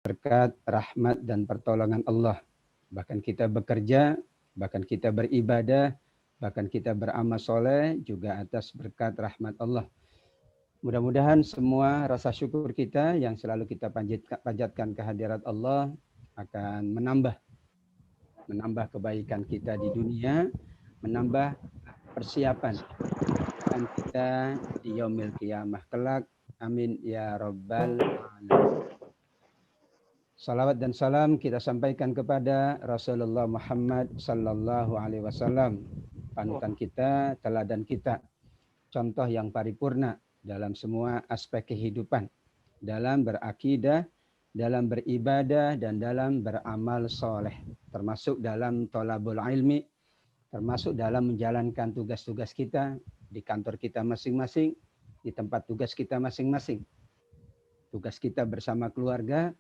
berkat rahmat dan pertolongan Allah. Bahkan kita bekerja, bahkan kita beribadah, bahkan kita beramal soleh juga atas berkat rahmat Allah. Mudah-mudahan semua rasa syukur kita yang selalu kita panjatkan kehadirat Allah akan menambah kebaikan kita di dunia, menambah persiapan kita di yaumil qiyamah kelak. Amin ya rabbal alamin. Salawat dan salam kita sampaikan kepada Rasulullah Muhammad sallallahu alaihi wasallam, panutan kita, teladan kita, contoh yang paripurna dalam semua aspek kehidupan, dalam berakidah, dalam beribadah, dan dalam beramal soleh, termasuk dalam thalabul ilmi, termasuk dalam menjalankan tugas-tugas kita di kantor kita masing-masing, di tempat tugas kita masing-masing, tugas kita bersama keluarga,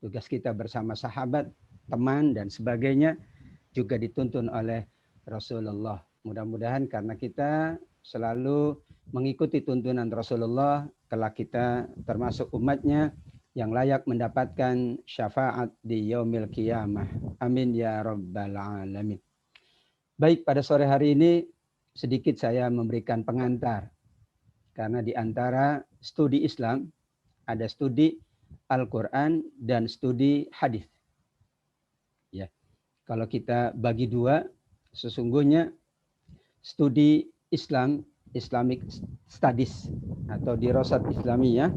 tugas kita bersama sahabat, teman, dan sebagainya juga dituntun oleh Rasulullah. Mudah-mudahan karena kita selalu mengikuti tuntunan Rasulullah, kelak kita termasuk umatnya yang layak mendapatkan syafaat di yaumil qiyamah. Amin ya rabbal alamin. Baik, pada sore hari ini sedikit saya memberikan pengantar. Karena di antara studi Islam ada studi Al-Quran dan studi hadis. Ya, kalau kita bagi dua, sesungguhnya studi Islam, Islamic Studies atau dirasat Islamiyah,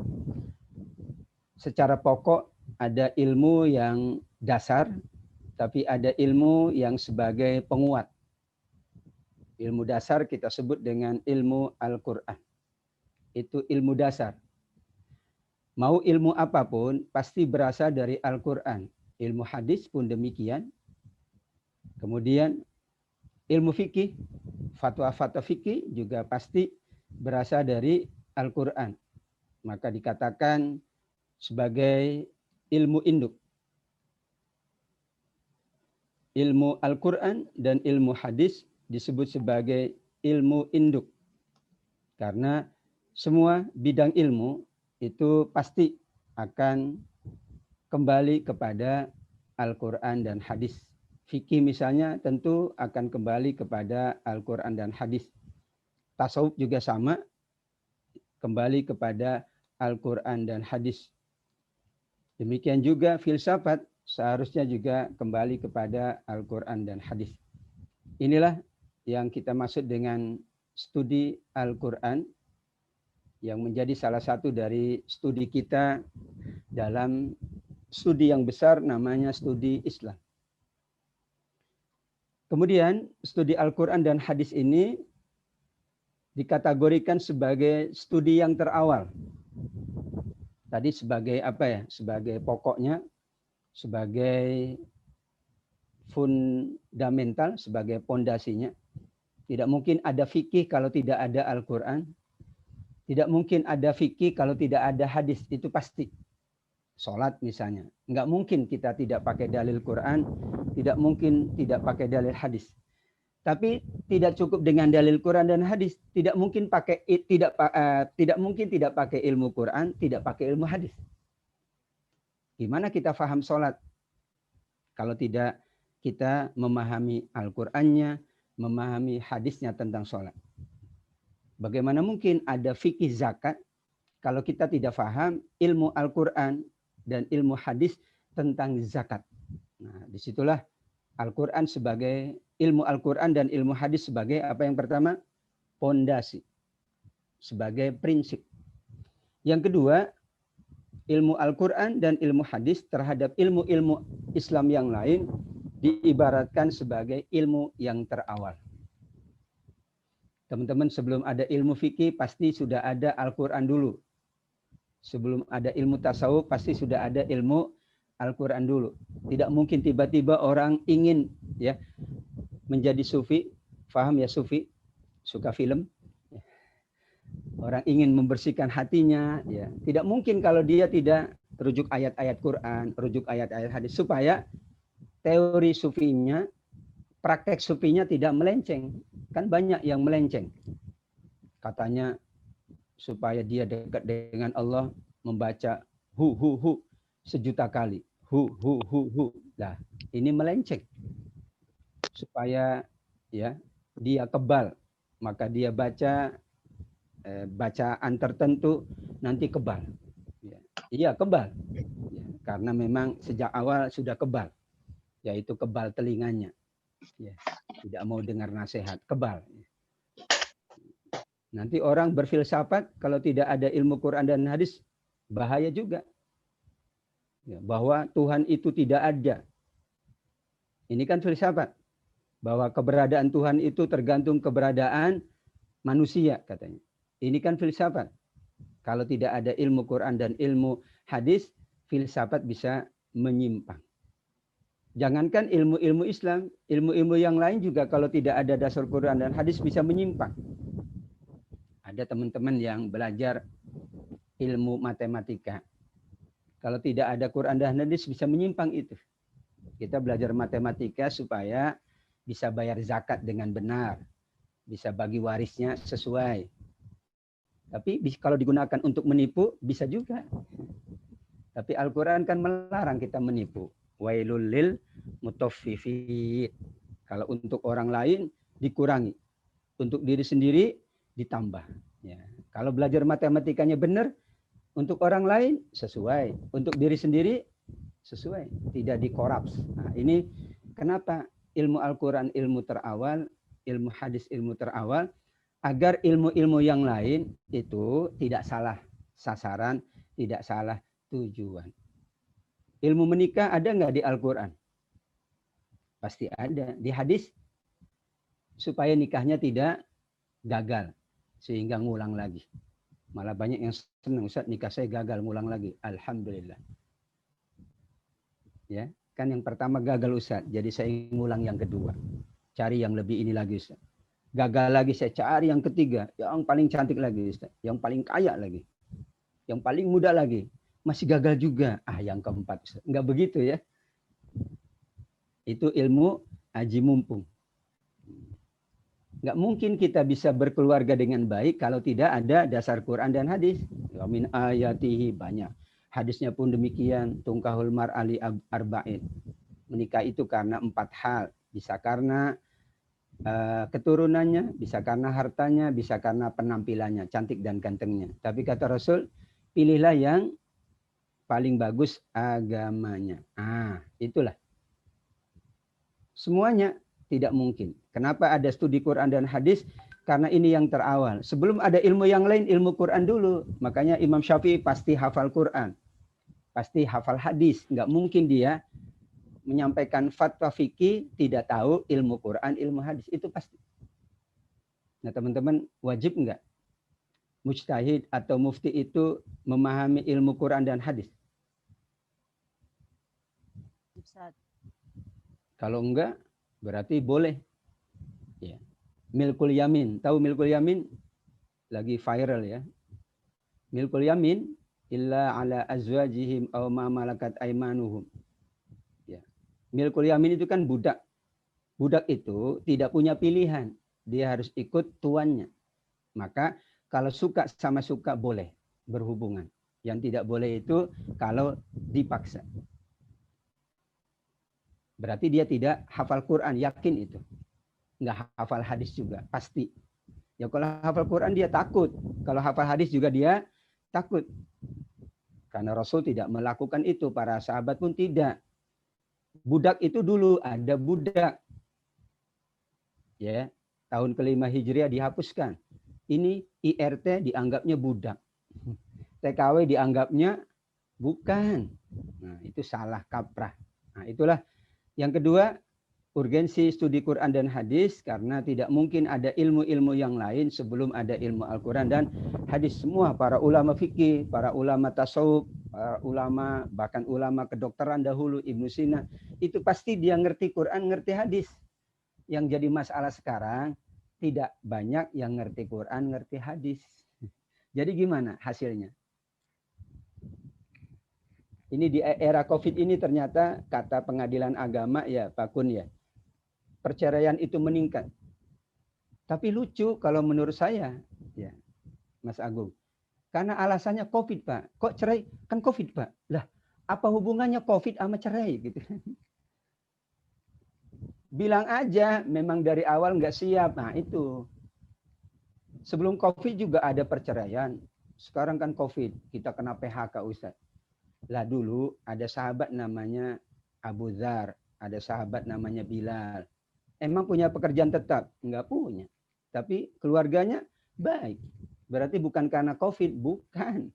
secara pokok ada ilmu yang dasar, tapi ada ilmu yang sebagai penguat. Ilmu dasar kita sebut dengan ilmu Al-Quran. Itu ilmu dasar. Mau ilmu apapun pasti berasal dari Al-Quran. Ilmu hadis pun demikian. Kemudian ilmu fikih, fatwa-fatwa fikih juga pasti berasal dari Al-Quran. Maka dikatakan sebagai ilmu induk. Ilmu Al-Quran dan ilmu hadis disebut sebagai ilmu induk. Karena semua bidang ilmu itu pasti akan kembali kepada Al-Quran dan hadis. Fikih misalnya tentu akan kembali kepada Al-Quran dan hadis. Tasawuf juga sama, kembali kepada Al-Quran dan hadis. Demikian juga filsafat seharusnya juga kembali kepada Al-Quran dan hadis. Inilah yang kita maksud dengan studi Al-Quran, yang menjadi salah satu dari studi kita dalam studi yang besar namanya studi Islam. Kemudian studi Al-Quran dan hadis ini dikategorikan sebagai studi yang terawal. Tadi sebagai apa ya? Sebagai pokoknya, sebagai fundamental, sebagai pondasinya. Tidak mungkin ada fikih kalau tidak ada Al-Quran. Tidak mungkin ada fikih kalau tidak ada hadis, itu pasti. Sholat misalnya, nggak mungkin kita tidak pakai dalil Quran, tidak mungkin tidak pakai dalil hadis. Tapi tidak cukup dengan dalil Quran dan hadis, tidak mungkin tidak pakai ilmu Quran, tidak pakai ilmu hadis. Gimana kita faham sholat kalau tidak kita memahami Al-Qurannya, memahami hadisnya tentang sholat? Bagaimana mungkin ada fikih zakat kalau kita tidak paham ilmu Al-Quran dan ilmu hadis tentang zakat? Nah, disitulah Al-Quran sebagai ilmu Al-Quran dan ilmu hadis sebagai apa yang pertama? Pondasi. Sebagai prinsip. Yang kedua, ilmu Al-Quran dan ilmu hadis terhadap ilmu-ilmu Islam yang lain diibaratkan sebagai ilmu yang terawal. Teman-teman, sebelum ada ilmu fikih pasti sudah ada Al-Quran dulu. Sebelum ada ilmu tasawuf pasti sudah ada ilmu Al-Quran dulu. Tidak mungkin tiba-tiba orang ingin ya menjadi sufi, paham ya sufi, suka film. Orang ingin membersihkan hatinya, ya tidak mungkin kalau dia tidak rujuk ayat-ayat Quran, rujuk ayat-ayat hadis, supaya teori sufinya, praktek sufinya tidak melenceng. Kan banyak yang melenceng. Katanya supaya dia dekat dengan Allah membaca hu. 1.000.000 kali. Hu. Nah, ini melenceng. Supaya ya dia kebal. Maka dia baca bacaan tertentu nanti kebal. Iya kebal. Ya, karena memang sejak awal sudah kebal. Yaitu kebal telinganya. Ya, tidak mau dengar nasihat, kebal. Nanti orang berfilsafat kalau tidak ada ilmu Quran dan hadis, bahaya juga. Ya, bahwa Tuhan itu tidak ada. Ini kan filsafat. Bahwa keberadaan Tuhan itu tergantung keberadaan manusia katanya. Ini kan filsafat. Kalau tidak ada ilmu Quran dan ilmu hadis, filsafat bisa menyimpang. Jangankan ilmu-ilmu Islam, ilmu-ilmu yang lain juga kalau tidak ada dasar Quran dan hadis bisa menyimpang. Ada teman-teman yang belajar ilmu matematika. Kalau tidak ada Quran dan hadis bisa menyimpang itu. Kita belajar matematika supaya bisa bayar zakat dengan benar. Bisa bagi warisnya sesuai. Tapi kalau digunakan untuk menipu, bisa juga. Tapi Al-Quran kan melarang kita menipu. Wailul lil mutaffifin. Kalau untuk orang lain dikurangi, untuk diri sendiri ditambah. Ya. Kalau belajar matematikanya benar, untuk orang lain sesuai, untuk diri sendiri sesuai, tidak dikoraps. Nah, ini kenapa ilmu Al-Quran ilmu terawal, ilmu hadis ilmu terawal, agar ilmu-ilmu yang lain itu tidak salah sasaran, tidak salah tujuan. Ilmu menikah ada nggak di Al-Quran? Pasti ada. Di hadis, supaya nikahnya tidak gagal, sehingga ngulang lagi. Malah banyak yang senang, Ustaz, nikah saya gagal, ngulang lagi. Alhamdulillah. Ya, kan yang pertama gagal, Ustaz, jadi saya ngulang yang kedua. Cari yang lebih ini lagi, Ustaz. Gagal lagi, saya cari yang ketiga, yang paling cantik lagi, Ustaz. Yang paling kaya lagi. Yang paling muda lagi. Masih gagal juga. Yang keempat, Ustaz. Enggak begitu ya. Itu ilmu aji mumpung. Enggak mungkin kita bisa berkeluarga dengan baik kalau tidak ada dasar Quran dan hadis. Wa min ayatihi, banyak. Hadisnya pun demikian. Tungkahul mar'ali arba'in. Menikah itu karena 4 hal. Bisa karena keturunannya, bisa karena hartanya, bisa karena penampilannya, cantik dan gantengnya. Tapi kata Rasul, pilihlah yang paling bagus agamanya. Itulah. Semuanya tidak mungkin. Kenapa ada studi Quran dan hadis? Karena ini yang terawal. Sebelum ada ilmu yang lain, ilmu Quran dulu. Makanya Imam Syafi'i pasti hafal Quran. Pasti hafal hadis. Nggak mungkin dia menyampaikan fatwa fikih tidak tahu ilmu Quran, ilmu hadis. Itu pasti. Nah teman-teman, wajib nggak mujtahid atau mufti itu memahami ilmu Quran dan hadis? Ustaz. Kalau enggak, berarti boleh. Ya. Milkul yamin. Tahu milkul yamin? Lagi viral ya. Milkul yamin illa ala azwajihim aw ma malakat aimanuhum. Ya. Milkul yamin itu kan budak. Budak itu tidak punya pilihan. Dia harus ikut tuannya. Maka kalau suka sama suka boleh berhubungan. Yang tidak boleh itu kalau dipaksa. Berarti dia tidak hafal Quran, yakin itu. Nggak hafal hadis juga, pasti. Ya kalau hafal Quran dia takut. Kalau hafal hadis juga dia takut. Karena Rasul tidak melakukan itu, para sahabat pun tidak. Budak itu dulu ada budak. Ya, tahun ke-5 Hijriah dihapuskan. Ini IRT dianggapnya budak. TKW dianggapnya bukan. Nah, itu salah kaprah. Nah, itulah yang kedua, urgensi studi Quran dan hadis karena tidak mungkin ada ilmu-ilmu yang lain sebelum ada ilmu Al-Quran dan hadis. Semua para ulama fikih, para ulama tasawuf, para ulama, bahkan ulama kedokteran dahulu, Ibnu Sina, itu pasti dia ngerti Quran, ngerti hadis. Yang jadi masalah sekarang, tidak banyak yang ngerti Quran, ngerti hadis. Jadi gimana hasilnya? Ini di era COVID ini ternyata kata pengadilan agama ya Pak Kun ya, perceraian itu meningkat. Tapi lucu kalau menurut saya ya Mas Agung. Karena alasannya COVID Pak. Kok cerai? Kan COVID Pak. Lah Apa hubungannya COVID sama cerai gitu? Bilang aja memang dari awal nggak siap. Nah itu. Sebelum COVID juga ada perceraian. Sekarang kan COVID, kita kena PHK Ustaz. Lah dulu ada sahabat namanya Abu Dzar, ada sahabat namanya Bilal. Emang punya pekerjaan tetap? Enggak punya. Tapi keluarganya baik. Berarti bukan karena COVID, bukan.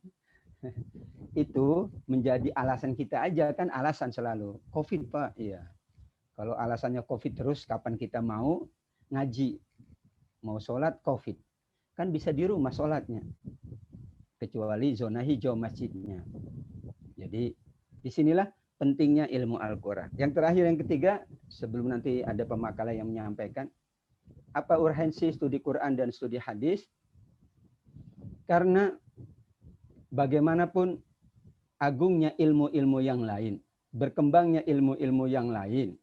Itu menjadi alasan kita aja, kan alasan selalu. COVID Pak, iya. Kalau alasannya COVID terus, kapan kita mau ngaji? Mau sholat COVID. Kan bisa di rumah sholatnya. Kecuali zona hijau masjidnya. Jadi disinilah pentingnya ilmu Al-Quran. Yang terakhir, yang ketiga, sebelum nanti ada pemakalah yang menyampaikan, apa urgensi studi Quran dan studi hadis? Karena bagaimanapun agungnya ilmu-ilmu yang lain, berkembangnya ilmu-ilmu yang lain,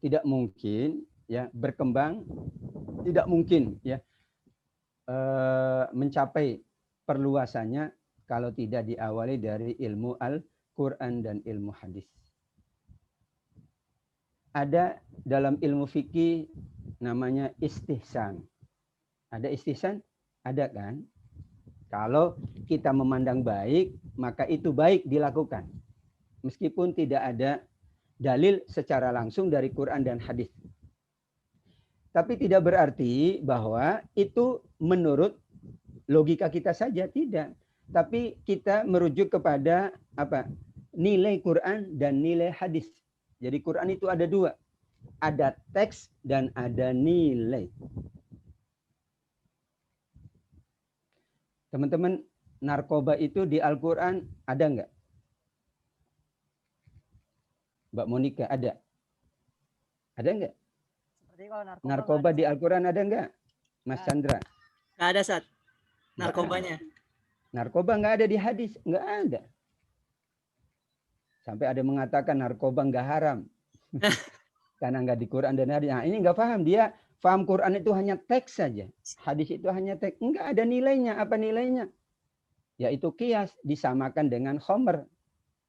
tidak mungkin ya berkembang, tidak mungkin ya mencapai perluasannya kalau tidak diawali dari ilmu Al-Quran dan ilmu hadis. Ada dalam ilmu fikih namanya istihsan. Ada istihsan? Ada kan? Kalau kita memandang baik, maka itu baik dilakukan. Meskipun tidak ada dalil secara langsung dari Quran dan hadis. Tapi tidak berarti bahwa itu menurut logika kita saja, tidak. Tapi kita merujuk kepada apa? Nilai Quran dan nilai hadis. Jadi Quran itu ada dua. Ada teks dan ada nilai. Teman-teman, narkoba itu di Al-Quran ada nggak? Mbak Monika, ada? Ada nggak? Seperti kalau narkoba di Al-Quran ada nggak? Mas Chandra? Nggak ada, Sat. Narkobanya. Narkoba nggak ada di hadis. Nggak ada. Sampai ada mengatakan narkoba nggak haram. Karena nggak di Quran dan hadis. Nah, ini nggak paham. Dia paham Quran itu hanya teks saja. Hadis itu hanya teks. Nggak ada nilainya. Apa nilainya? Yaitu qiyas. Disamakan dengan khomer.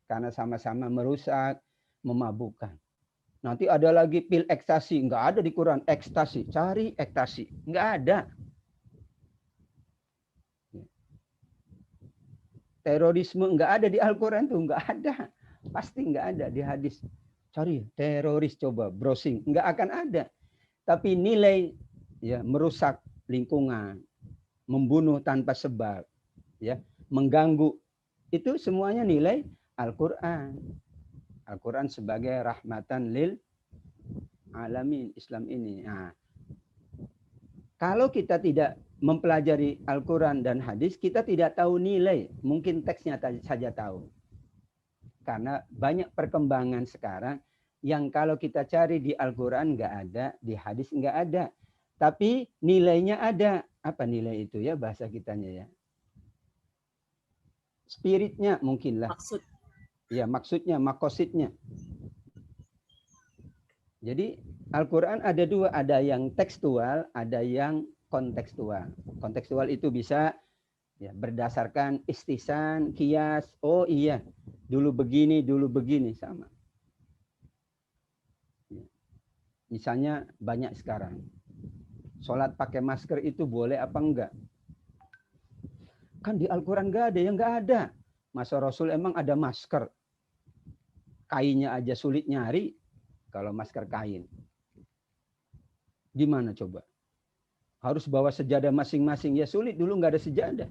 Karena sama-sama merusak, memabukkan. Nanti ada lagi pil ekstasi. Nggak ada di Quran. Ekstasi. Cari ekstasi. Nggak ada. Terorisme nggak ada di Al-Quran tuh. Nggak ada. Pasti nggak ada di hadis. Cari teroris, coba browsing. Nggak akan ada. Tapi nilai ya merusak lingkungan. Membunuh tanpa sebab. Ya, mengganggu. Itu semuanya nilai Al-Quran. Al-Quran sebagai rahmatan lil alamin. Islam ini. Nah, kalau kita tidak mempelajari Al-Quran dan hadis, kita tidak tahu nilai. Mungkin teksnya saja tahu. Karena banyak perkembangan sekarang yang kalau kita cari di Al-Quran nggak ada, di hadis nggak ada. Tapi nilainya ada. Apa nilai itu ya bahasa kitanya ya? Spiritnya mungkinlah. Maksud. Ya, maksudnya, makosidnya. Jadi Al-Quran ada dua, ada yang tekstual, ada yang kontekstual. Kontekstual itu bisa ya, berdasarkan istihsan, kias. Oh iya, dulu begini, sama. Ya. Misalnya banyak sekarang. Sholat pakai masker itu boleh apa enggak? Kan di Al-Quran enggak ada, yang enggak ada. Masa Rasul emang ada masker? Kainnya aja sulit nyari kalau masker kain. Gimana coba? Harus bawa sejadah masing-masing. Ya sulit, dulu nggak ada sejadah.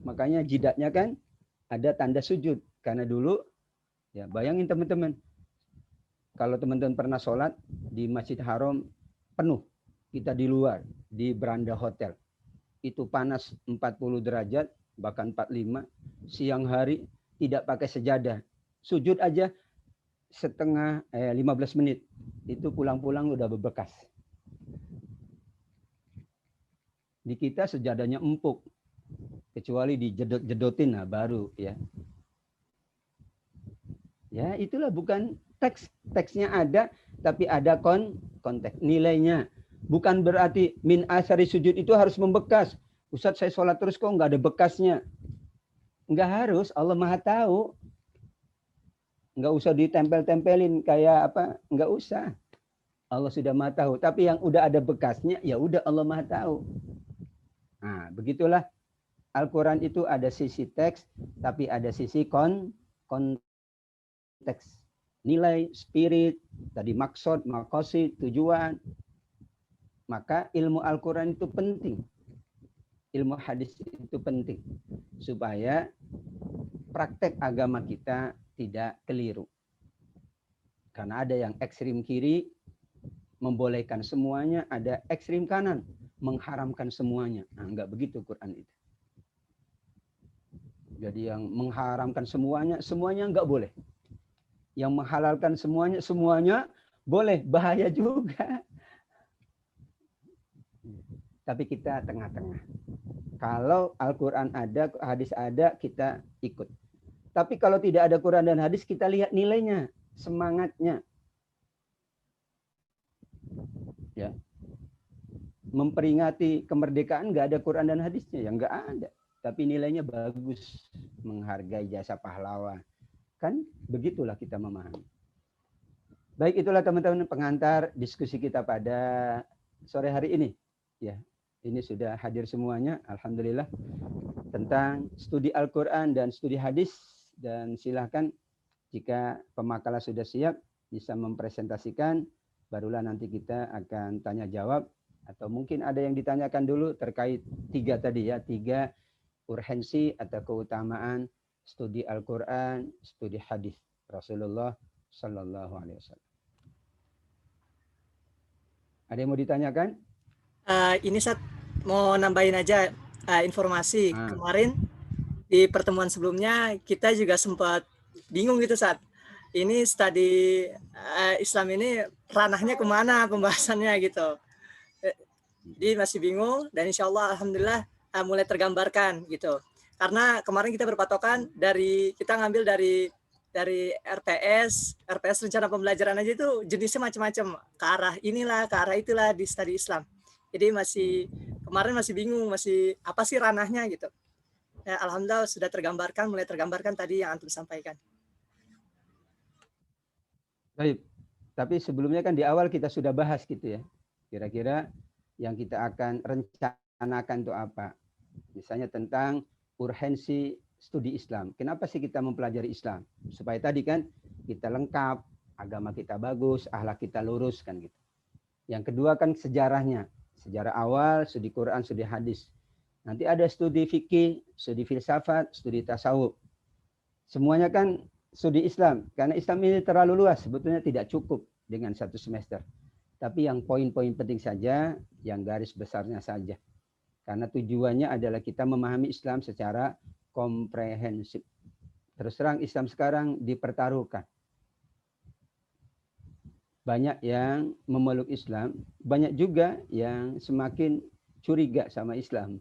Makanya jidatnya kan ada tanda sujud. Karena dulu, ya bayangin teman-teman. Kalau teman-teman pernah sholat di Masjid Haram penuh. Kita di luar, di beranda hotel. Itu panas 40 derajat, bahkan 45. Siang hari tidak pakai sejadah. Sujud aja setengah 15 menit. Itu pulang-pulang udah berbekas. Di kita sejadahnya empuk. Kecuali dijedot-jedotin, nah baru ya. Ya itulah bukan teks. Teksnya ada, tapi ada konteks. Nilainya. Bukan berarti min asari sujud itu harus membekas. Ustaz saya sholat terus kok nggak ada bekasnya. Nggak harus, Allah Maha tahu. Nggak usah ditempel-tempelin kayak apa, nggak usah. Allah sudah maha tahu. Tapi yang udah ada bekasnya, ya udah Allah maha tahu. Nah, begitulah Al-Quran itu ada sisi teks, tapi ada sisi konteks. Nilai, spirit, tadi maksud, makosid, tujuan. Maka ilmu Al-Quran itu penting. Ilmu hadis itu penting. Supaya praktek agama kita tidak keliru. Karena ada yang ekstrim kiri, membolehkan semuanya, ada ekstrim kanan, mengharamkan semuanya. Nah, enggak begitu Quran itu. Jadi yang mengharamkan semuanya, semuanya enggak boleh. Yang menghalalkan semuanya, semuanya boleh. Bahaya juga. Tapi kita tengah-tengah. Kalau Al-Quran ada, hadis ada, kita ikut. Tapi kalau tidak ada Quran dan hadis, kita lihat nilainya, semangatnya. Ya. Memperingati kemerdekaan nggak ada Quran dan hadisnya, ya nggak ada. Tapi nilainya bagus, menghargai jasa pahlawan. Kan begitulah kita memahami. Baik, itulah teman-teman pengantar diskusi kita pada sore hari ini. Ya, ini sudah hadir semuanya, alhamdulillah, tentang studi Al-Quran dan studi hadis. Dan silahkan jika pemakala sudah siap bisa mempresentasikan, barulah nanti kita akan tanya jawab. Atau mungkin ada yang ditanyakan dulu terkait tiga tadi ya, tiga urgensi atau keutamaan studi Al-Quran, studi hadis Rasulullah Sallallahu Alaihi Wasallam. Ada yang mau ditanyakan? Ini Sat, mau nambahin aja informasi. Kemarin di pertemuan sebelumnya kita juga sempat bingung gitu Sat. Ini studi Islam ini ranahnya kemana pembahasannya gitu. Jadi masih bingung dan insya Allah alhamdulillah mulai tergambarkan gitu. Karena kemarin kita berpatokan kita ngambil dari RPS rencana pembelajaran aja itu jenisnya macam-macam, ke arah inilah, ke arah itulah di studi Islam. Jadi kemarin masih bingung, masih apa sih ranahnya gitu. Ya, alhamdulillah sudah mulai tergambarkan tadi yang antum sampaikan. Baik, tapi sebelumnya kan di awal kita sudah bahas gitu ya. Kira-kira yang kita akan rencanakan itu apa? Misalnya tentang urgensi studi Islam. Kenapa sih kita mempelajari Islam? Supaya tadi kan kita lengkap, agama kita bagus, akhlak kita lurus kan gitu. Yang kedua kan sejarahnya. Sejarah awal, studi Quran, studi hadis. Nanti ada studi fikih, studi filsafat, studi tasawuf. Semuanya kan studi Islam. Karena Islam ini terlalu luas, sebetulnya tidak cukup dengan satu semester. Tapi yang poin-poin penting saja, yang garis besarnya saja. Karena tujuannya adalah kita memahami Islam secara komprehensif. Terus terang Islam sekarang dipertaruhkan. Banyak yang memeluk Islam, banyak juga yang semakin curiga sama Islam.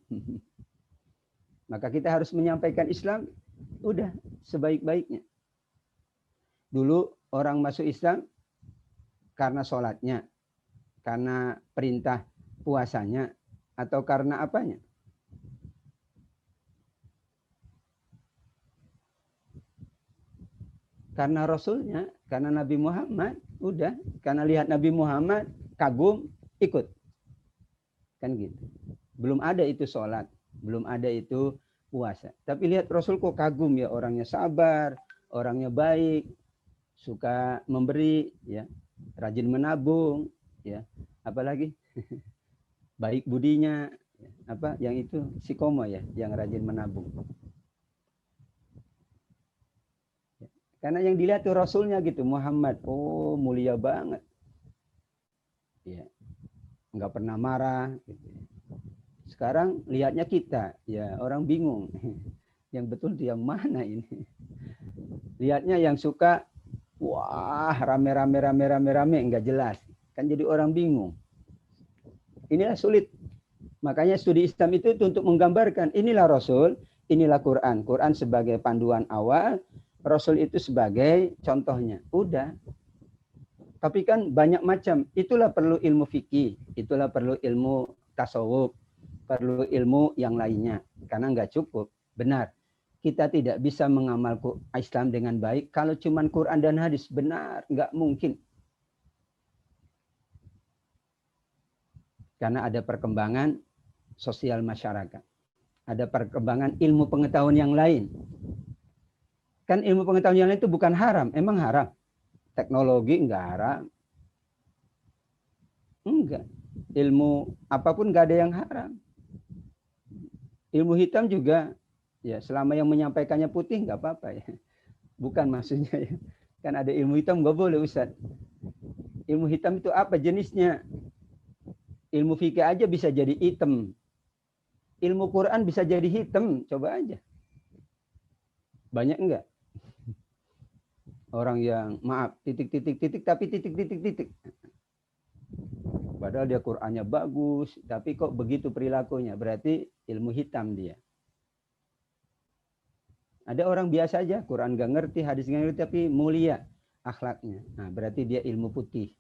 Maka kita harus menyampaikan Islam, udah sebaik-baiknya. Dulu orang masuk Islam karena sholatnya, karena perintah puasanya, atau karena apanya? Karena Rasulnya, karena Nabi Muhammad, udah. Karena lihat Nabi Muhammad, kagum, ikut. Kan gitu. Belum ada itu sholat, belum ada itu puasa. Tapi lihat Rasul kok kagum ya, orangnya sabar, orangnya baik, suka memberi, ya, rajin menabung, ya, apalagi baik budinya, apa yang itu sikomo ya, yang rajin menabung. Karena yang dilihat tuh Rasulnya gitu, Muhammad, oh mulia banget, ya, nggak pernah marah. Gitu. Sekarang lihatnya kita, ya orang bingung, yang betul dia mana ini? Lihatnya yang suka, wah rame, nggak jelas, kan jadi orang bingung. Inilah sulit. Makanya studi Islam itu untuk menggambarkan inilah Rasul, inilah Quran. Quran sebagai panduan awal, Rasul itu sebagai contohnya. Udah. Tapi kan banyak macam. Itulah perlu ilmu fikih, itulah perlu ilmu tasawuf, perlu ilmu yang lainnya. Karena nggak cukup. Benar. kita tidak bisa mengamal Islam dengan baik kalau cuman Quran dan hadis. Benar, nggak mungkin. Karena ada perkembangan sosial masyarakat. Ada perkembangan ilmu pengetahuan yang lain. Kan ilmu pengetahuan yang lain itu bukan haram. Emang haram? Teknologi enggak haram. Enggak. Ilmu apapun enggak ada yang haram. Ilmu hitam juga, ya selama yang menyampaikannya putih enggak apa-apa ya. Bukan maksudnya ya. Kan ada ilmu hitam enggak boleh Ustaz. Ilmu hitam itu apa jenisnya? Ilmu fikih aja bisa jadi hitam. Ilmu Quran bisa jadi hitam. Coba aja. Banyak enggak? Orang yang maaf titik tapi titik. Padahal dia Qur'annya bagus, tapi kok begitu perilakunya? Berarti ilmu hitam dia. Ada orang biasa aja, Quran gak ngerti, hadis gak ngerti, tapi mulia akhlaknya. Nah, berarti dia ilmu putih.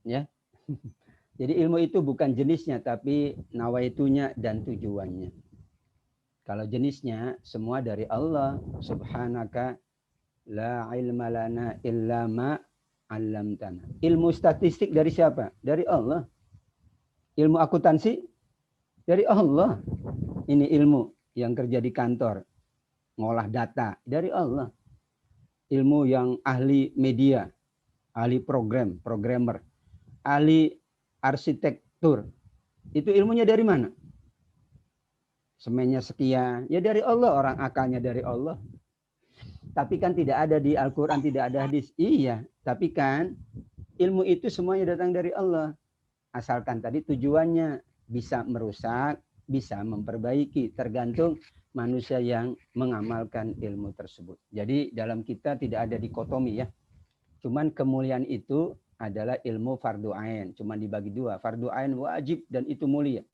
Ya. Jadi ilmu itu bukan jenisnya, tapi nawaitunya dan tujuannya. Kalau jenisnya, semua dari Allah. Subhanaka la ilma lana illa ma 'allamtana. Ilmu statistik dari siapa? Dari Allah. Ilmu akuntansi dari Allah. Ini ilmu yang kerja di kantor, ngolah data dari Allah. Ilmu yang ahli media, ahli programmer, ahli arsitektur. Itu ilmunya dari mana? Semennya sekian, ya dari Allah, orang akalnya dari Allah. Tapi kan tidak ada di Al-Quran, tidak ada hadis. Iya, tapi kan ilmu itu semuanya datang dari Allah. Asalkan tadi tujuannya bisa merusak, bisa memperbaiki. Tergantung manusia yang mengamalkan ilmu tersebut. Jadi dalam kita tidak ada dikotomi ya. Cuman kemuliaan itu adalah ilmu fardu ain. Cuman dibagi dua. Fardu ain wajib dan itu mulia.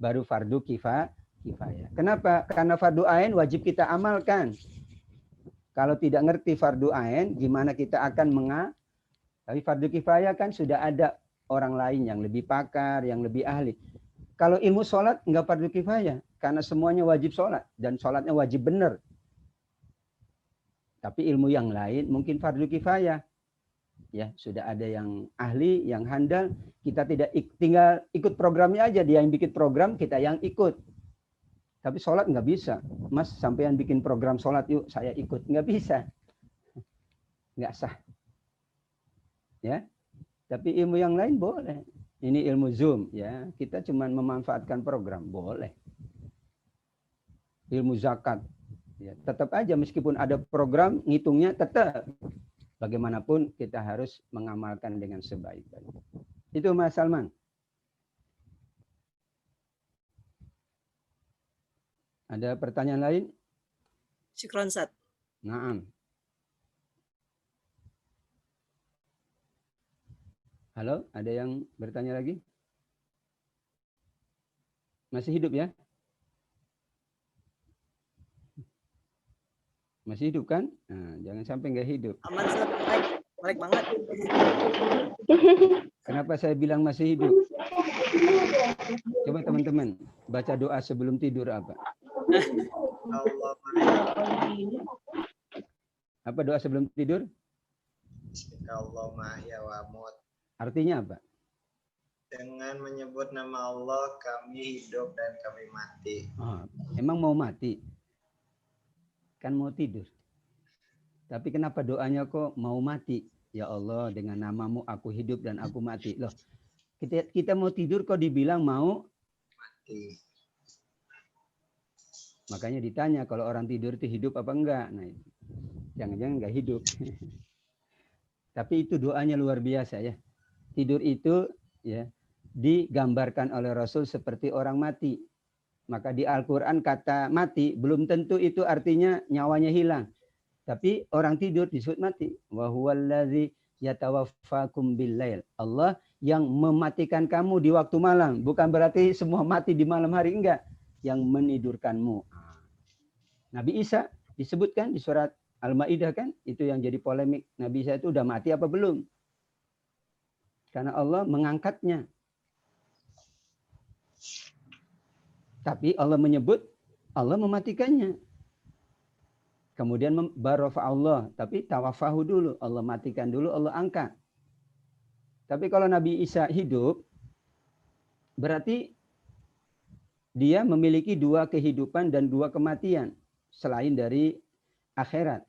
Baru fardu kifayah. Kenapa? Karena fardu ain wajib kita amalkan. Kalau tidak ngerti fardu ain, gimana kita akan Tapi fardu kifayah kan sudah ada orang lain yang lebih pakar, yang lebih ahli. Kalau ilmu sholat enggak fardu kifayah, karena semuanya wajib sholat dan sholatnya wajib benar. Tapi ilmu yang lain mungkin fardu kifayah. Ya, sudah ada yang ahli, yang handal, kita tidak tinggal ikut programnya aja, dia yang bikin program, kita yang ikut. Tapi sholat nggak bisa. Mas, sampean bikin program sholat yuk, saya ikut. Nggak bisa. Nggak sah. Ya. Tapi ilmu yang lain boleh. Ini ilmu Zoom. Ya. Kita cuma memanfaatkan program. Boleh. Ilmu zakat. Ya. Tetap aja meskipun ada program, ngitungnya tetap. Bagaimanapun kita harus mengamalkan dengan sebaik-baiknya. Itu Mas Salman. Ada pertanyaan lain? Syukron, Ustaz. Naam. Halo, ada yang bertanya lagi? Masih hidup ya? Masih hidup kan? Nah, jangan sampai nggak hidup. Aman, Ustaz. Baik banget. Kenapa saya bilang masih hidup? Coba teman-teman baca doa sebelum tidur apa? Apa doa sebelum tidur? Artinya apa? Dengan menyebut nama Allah kami hidup dan kami mati. Oh, emang mau mati? Kan mau tidur. Tapi kenapa doanya kok mau mati? Ya Allah, dengan namamu aku hidup dan aku mati. Loh, kita mau tidur kok dibilang mau mati. Makanya ditanya kalau orang tidur itu hidup apa enggak. Nah, jangan-jangan enggak hidup. Tapi itu doanya luar biasa ya. Tidur itu ya digambarkan oleh Rasul seperti orang mati. Maka di Al-Qur'an kata mati belum tentu itu artinya nyawanya hilang. Tapi orang tidur disebut mati. Wa huwallazi yatawaffakum bil-lail. Allah yang mematikan kamu di waktu malam, bukan berarti semua mati di malam hari, enggak. Yang menidurkanmu. Nabi Isa disebutkan di surat Al-Maidah kan, itu yang jadi polemik. Nabi Isa itu udah mati apa belum? Karena Allah mengangkatnya. Tapi Allah menyebut Allah mematikannya. Kemudian barafa Allah, tapi tawafahu dulu, Allah matikan dulu, Allah angkat. Tapi kalau Nabi Isa hidup, berarti dia memiliki dua kehidupan dan dua kematian selain dari akhirat.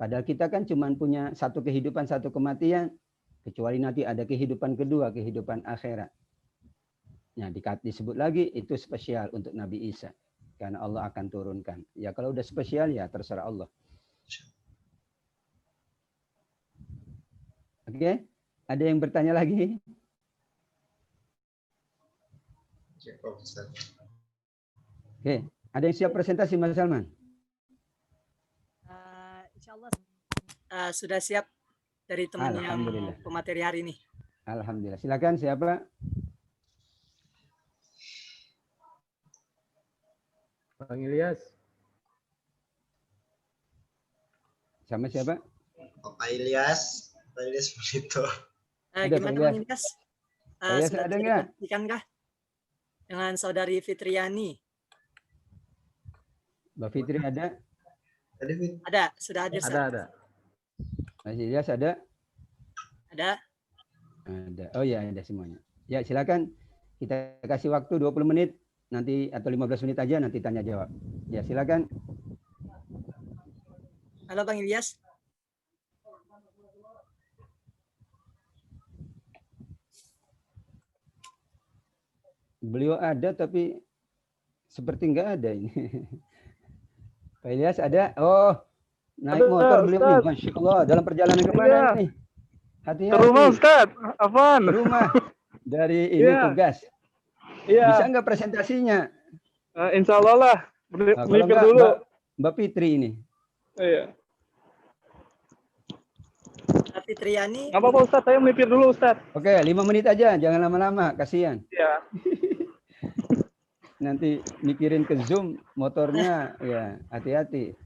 Padahal kita kan cuma punya satu kehidupan, satu kematian, kecuali nanti ada kehidupan kedua, kehidupan akhirat. Nah, disebut lagi itu spesial untuk Nabi Isa. Karena Allah akan turunkan. Ya kalau udah spesial ya terserah Allah. Oke, ada yang bertanya lagi? Oke, ada yang siap presentasi Mas Salman? Insya Allah sudah siap dari teman yang pemateri hari ini. Alhamdulillah. Silakan siapa? Bang Ilyas. Sama siapa? Pak Ilyas. Pak Ilyas begitu. Gimana Bang Ilyas? Sudah ada nggak? Kah? Dengan saudari Fitriani. Mbak Fitri ada? Ada, sudah hadir. Ada. Mas Ilyas ada? Ada. Ada. Oh ya, ada semuanya. Ya, silakan. Kita kasih waktu 20 menit. Nanti atau 15 menit aja nanti tanya jawab. Ya, silakan. Halo Bang Ilyas. Beliau ada tapi seperti enggak ada ini. Pak Ilyas ada? Oh, naik motor beliau nih. Masya Allah, dalam perjalanan kemana nih? Hati-hati. Ke rumah Ustaz. Apaan? Ke rumah. Dari ini tugas. Iya. Bisa enggak presentasinya? Insya Allah lah. Melipir dulu. Mbak Fitri ini. Iya. Mbak Fitriani. Nggak apa-apa Ustaz, saya melipir dulu Ustaz. Oke, 5 menit aja. Jangan lama-lama, kasihan. Iya. Nanti mikirin ke Zoom motornya, ya hati-hati.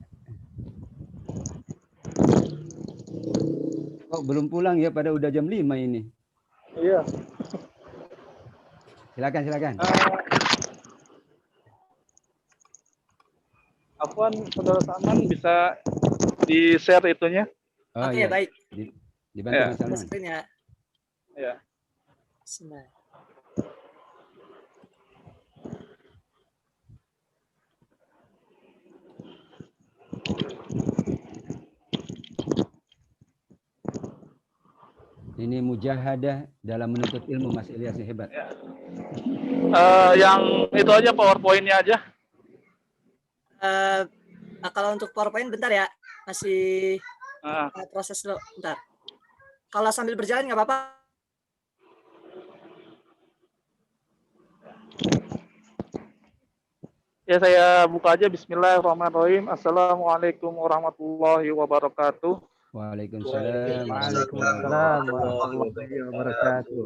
Kok belum pulang ya, pada udah jam 5 ini. Iya. Silakan. Afwan, Saudara Salman bisa di-share itunya? Oh, Oke, iya. baik. Dibantu Mas Salman. Screen ya. Iya. Bismillah. Ini mujahadah dalam menuntut ilmu, Mas Ilyas, hebat. Ya. Yang itu aja PowerPoint-nya aja. Kalau untuk PowerPoint bentar ya, masih proses dulu, bentar. Kalau sambil berjalan nggak apa-apa. Ya, saya buka aja. Bismillahirrahmanirrahim. Assalamualaikum warahmatullahi wabarakatuh. Waalaikumsalam. warahmatullahi wabarakatuh.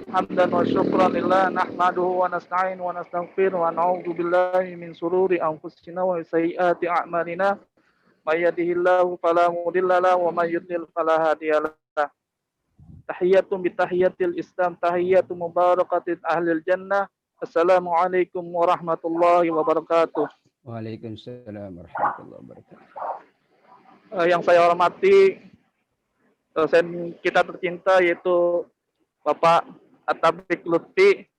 Hamdan wa syukran lillah nahmaduhu wa nasta'in wa nastaghfir wa na'udzu billahi min sururi anfusina wa sayyiati a'malina may yahdihillahu fala mudilla lahu wa may yudlil fala hadiyalah. Tahiyyatun bi tahiyyatil Islam, tahiyyatun mubarakatin ahlil jannah. Assalamualaikum warahmatullahi wabarakatuh. Waalaikumsalam warahmatullahi wabarakatuh. Yang saya hormati dosen kita tercinta yaitu Bapak At-Taufik Lutfi,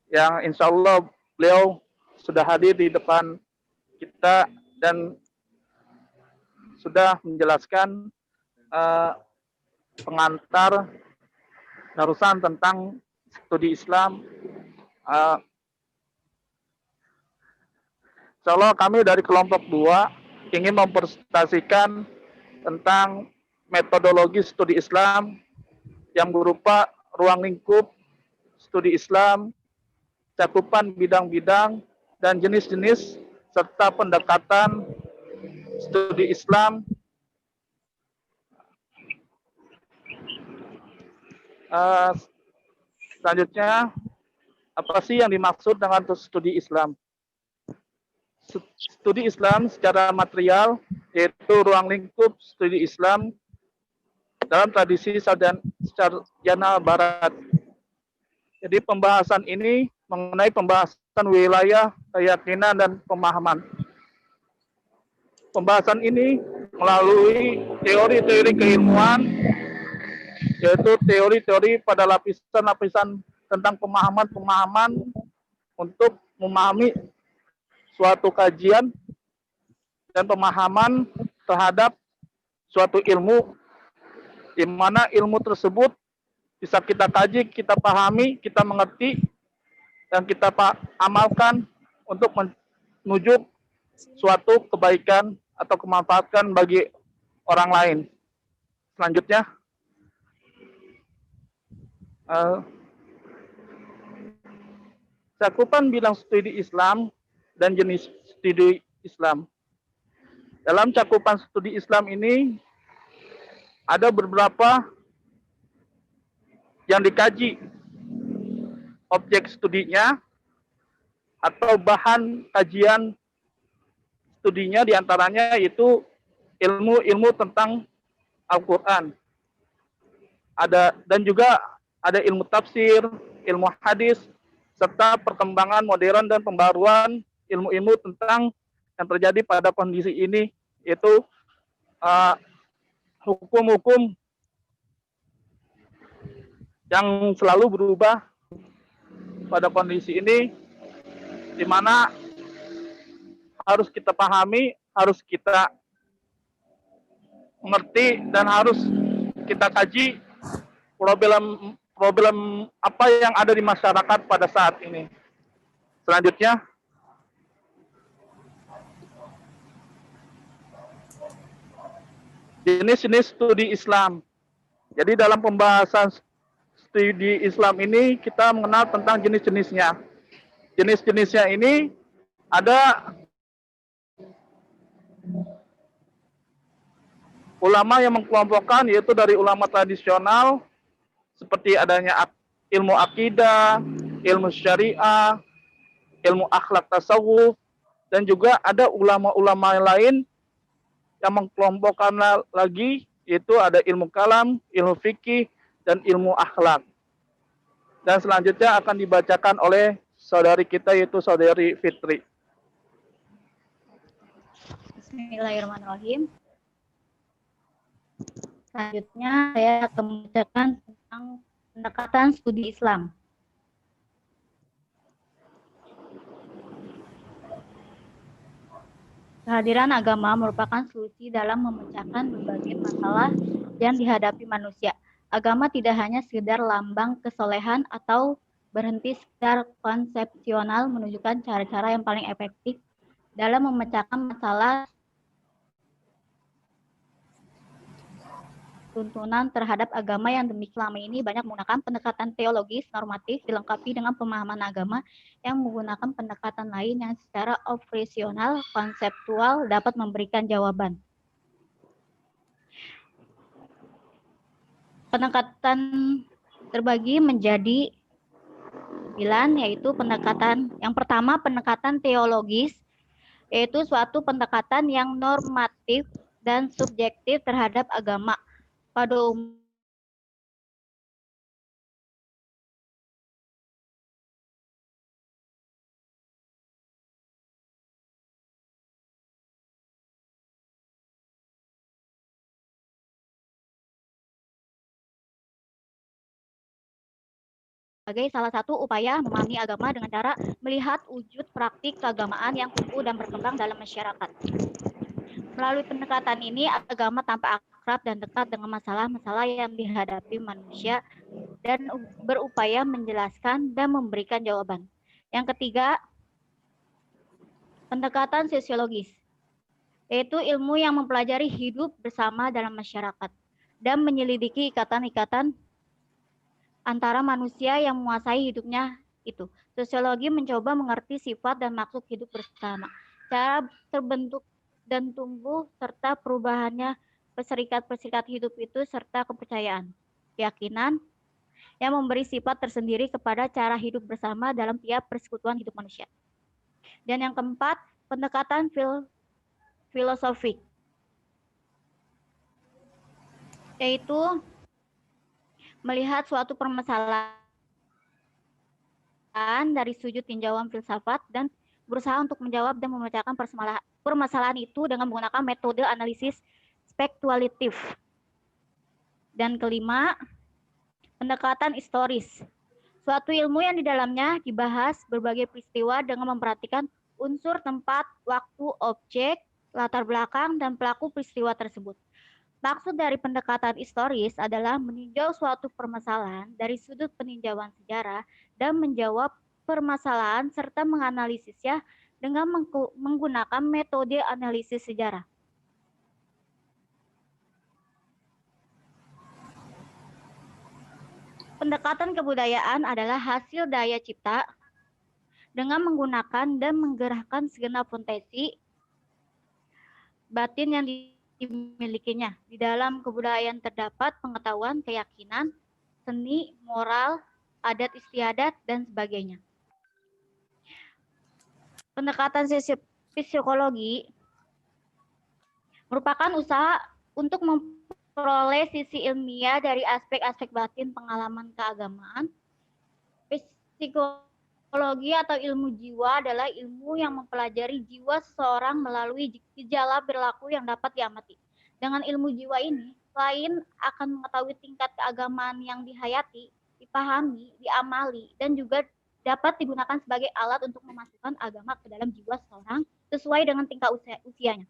yang insya Allah beliau sudah hadir di depan kita dan sudah menjelaskan pengantar darusan tentang studi Islam. Insya Allah kami dari kelompok 2 ingin mempresentasikan tentang metodologi studi Islam yang berupa ruang lingkup studi Islam, cakupan bidang-bidang dan jenis-jenis serta pendekatan studi Islam. Selanjutnya, apa sih yang dimaksud dengan studi Islam? Studi Islam secara material yaitu ruang lingkup studi Islam dalam tradisi sarjana barat. Jadi pembahasan ini mengenai pembahasan wilayah, keyakinan, dan pemahaman. Pembahasan ini melalui teori-teori keilmuan, yaitu teori-teori pada lapisan-lapisan tentang pemahaman-pemahaman untuk memahami suatu kajian dan pemahaman terhadap suatu ilmu, di mana ilmu tersebut bisa kita kaji, kita pahami, kita mengerti, dan kita amalkan untuk menuju suatu kebaikan atau kemanfaatan bagi orang lain. Selanjutnya, cakupan bidang studi Islam dan jenis studi Islam. Dalam cakupan studi Islam ini ada beberapa yang dikaji objek studinya atau bahan kajian studinya, diantaranya yaitu ilmu-ilmu tentang Al-Quran. Dan juga ada ilmu tafsir, ilmu hadis, serta perkembangan modern dan pembaruan ilmu-ilmu tentang yang terjadi pada kondisi ini, yaitu hukum-hukum yang selalu berubah pada kondisi ini, di mana harus kita pahami, harus kita mengerti, dan harus kita kaji problem apa yang ada di masyarakat pada saat ini. Selanjutnya, jenis-jenis studi Islam. Jadi dalam pembahasan studi Islam ini kita mengenal tentang jenis-jenisnya. Jenis-jenisnya ini ada ulama yang mengkelompokkan, yaitu dari ulama tradisional seperti adanya ilmu akidah, ilmu syariah, ilmu akhlak tasawuf, dan juga ada ulama-ulama lain yang mengkelompokkan lagi, yaitu ada ilmu kalam, ilmu fikih, dan ilmu akhlak. Dan selanjutnya akan dibacakan oleh saudari kita, yaitu saudari Fitri. Bismillahirrahmanirrahim. Selanjutnya saya akan membacakan tentang pendekatan studi Islam. Kehadiran agama merupakan solusi dalam memecahkan berbagai masalah yang dihadapi manusia. Agama tidak hanya sekedar lambang kesolehan atau berhenti sekedar konsepsional, menunjukkan cara-cara yang paling efektif dalam memecahkan masalah. Tuntunan terhadap agama yang demikian selama ini banyak menggunakan pendekatan teologis normatif dilengkapi dengan pemahaman agama yang menggunakan pendekatan lain yang secara operasional konseptual dapat memberikan jawaban. Pendekatan terbagi menjadi 9, yaitu pendekatan yang pertama, pendekatan teologis, yaitu suatu pendekatan yang normatif dan subjektif terhadap agama. Pada sebagai salah satu upaya memahami agama dengan cara melihat wujud praktik keagamaan yang tumbuh dan berkembang dalam masyarakat. Melalui pendekatan ini, agama tampak akrab dan dekat dengan masalah-masalah yang dihadapi manusia dan berupaya menjelaskan dan memberikan jawaban. Yang ketiga, pendekatan sosiologis, yaitu ilmu yang mempelajari hidup bersama dalam masyarakat dan menyelidiki ikatan-ikatan antara manusia yang menguasai hidupnya itu. Sosiologi mencoba mengerti sifat dan maksud hidup bersama, cara terbentuk dan tumbuh, serta perubahannya perserikat-perserikat hidup itu, serta kepercayaan, keyakinan yang memberi sifat tersendiri kepada cara hidup bersama dalam tiap persekutuan hidup manusia. Dan yang keempat, pendekatan filosofik, yaitu melihat suatu permasalahan dari sudut tinjauan filsafat dan berusaha untuk menjawab dan memecahkan permasalahan itu dengan menggunakan metode analisis spekulatif. Dan kelima, pendekatan historis. Suatu ilmu yang di dalamnya dibahas berbagai peristiwa dengan memperhatikan unsur tempat, waktu, objek, latar belakang, dan pelaku peristiwa tersebut. Maksud dari pendekatan historis adalah meninjau suatu permasalahan dari sudut peninjauan sejarah dan menjawab permasalahan serta menganalisisnya dengan menggunakan metode analisis sejarah. Pendekatan kebudayaan adalah hasil daya cipta dengan menggunakan dan menggerakkan segenap potensi batin yang dimilikinya. Di dalam kebudayaan terdapat pengetahuan, keyakinan, seni, moral, adat istiadat, dan sebagainya. Pendekatan psikologi merupakan usaha untuk memperoleh sisi ilmiah dari aspek-aspek batin pengalaman keagamaan. Psikologi atau ilmu jiwa adalah ilmu yang mempelajari jiwa seseorang melalui gejala berlaku yang dapat diamati. Dengan ilmu jiwa ini, selain akan mengetahui tingkat keagamaan yang dihayati, dipahami, diamali, dan juga dapat digunakan sebagai alat untuk memasukkan agama ke dalam jiwa seseorang sesuai dengan tingkat usianya.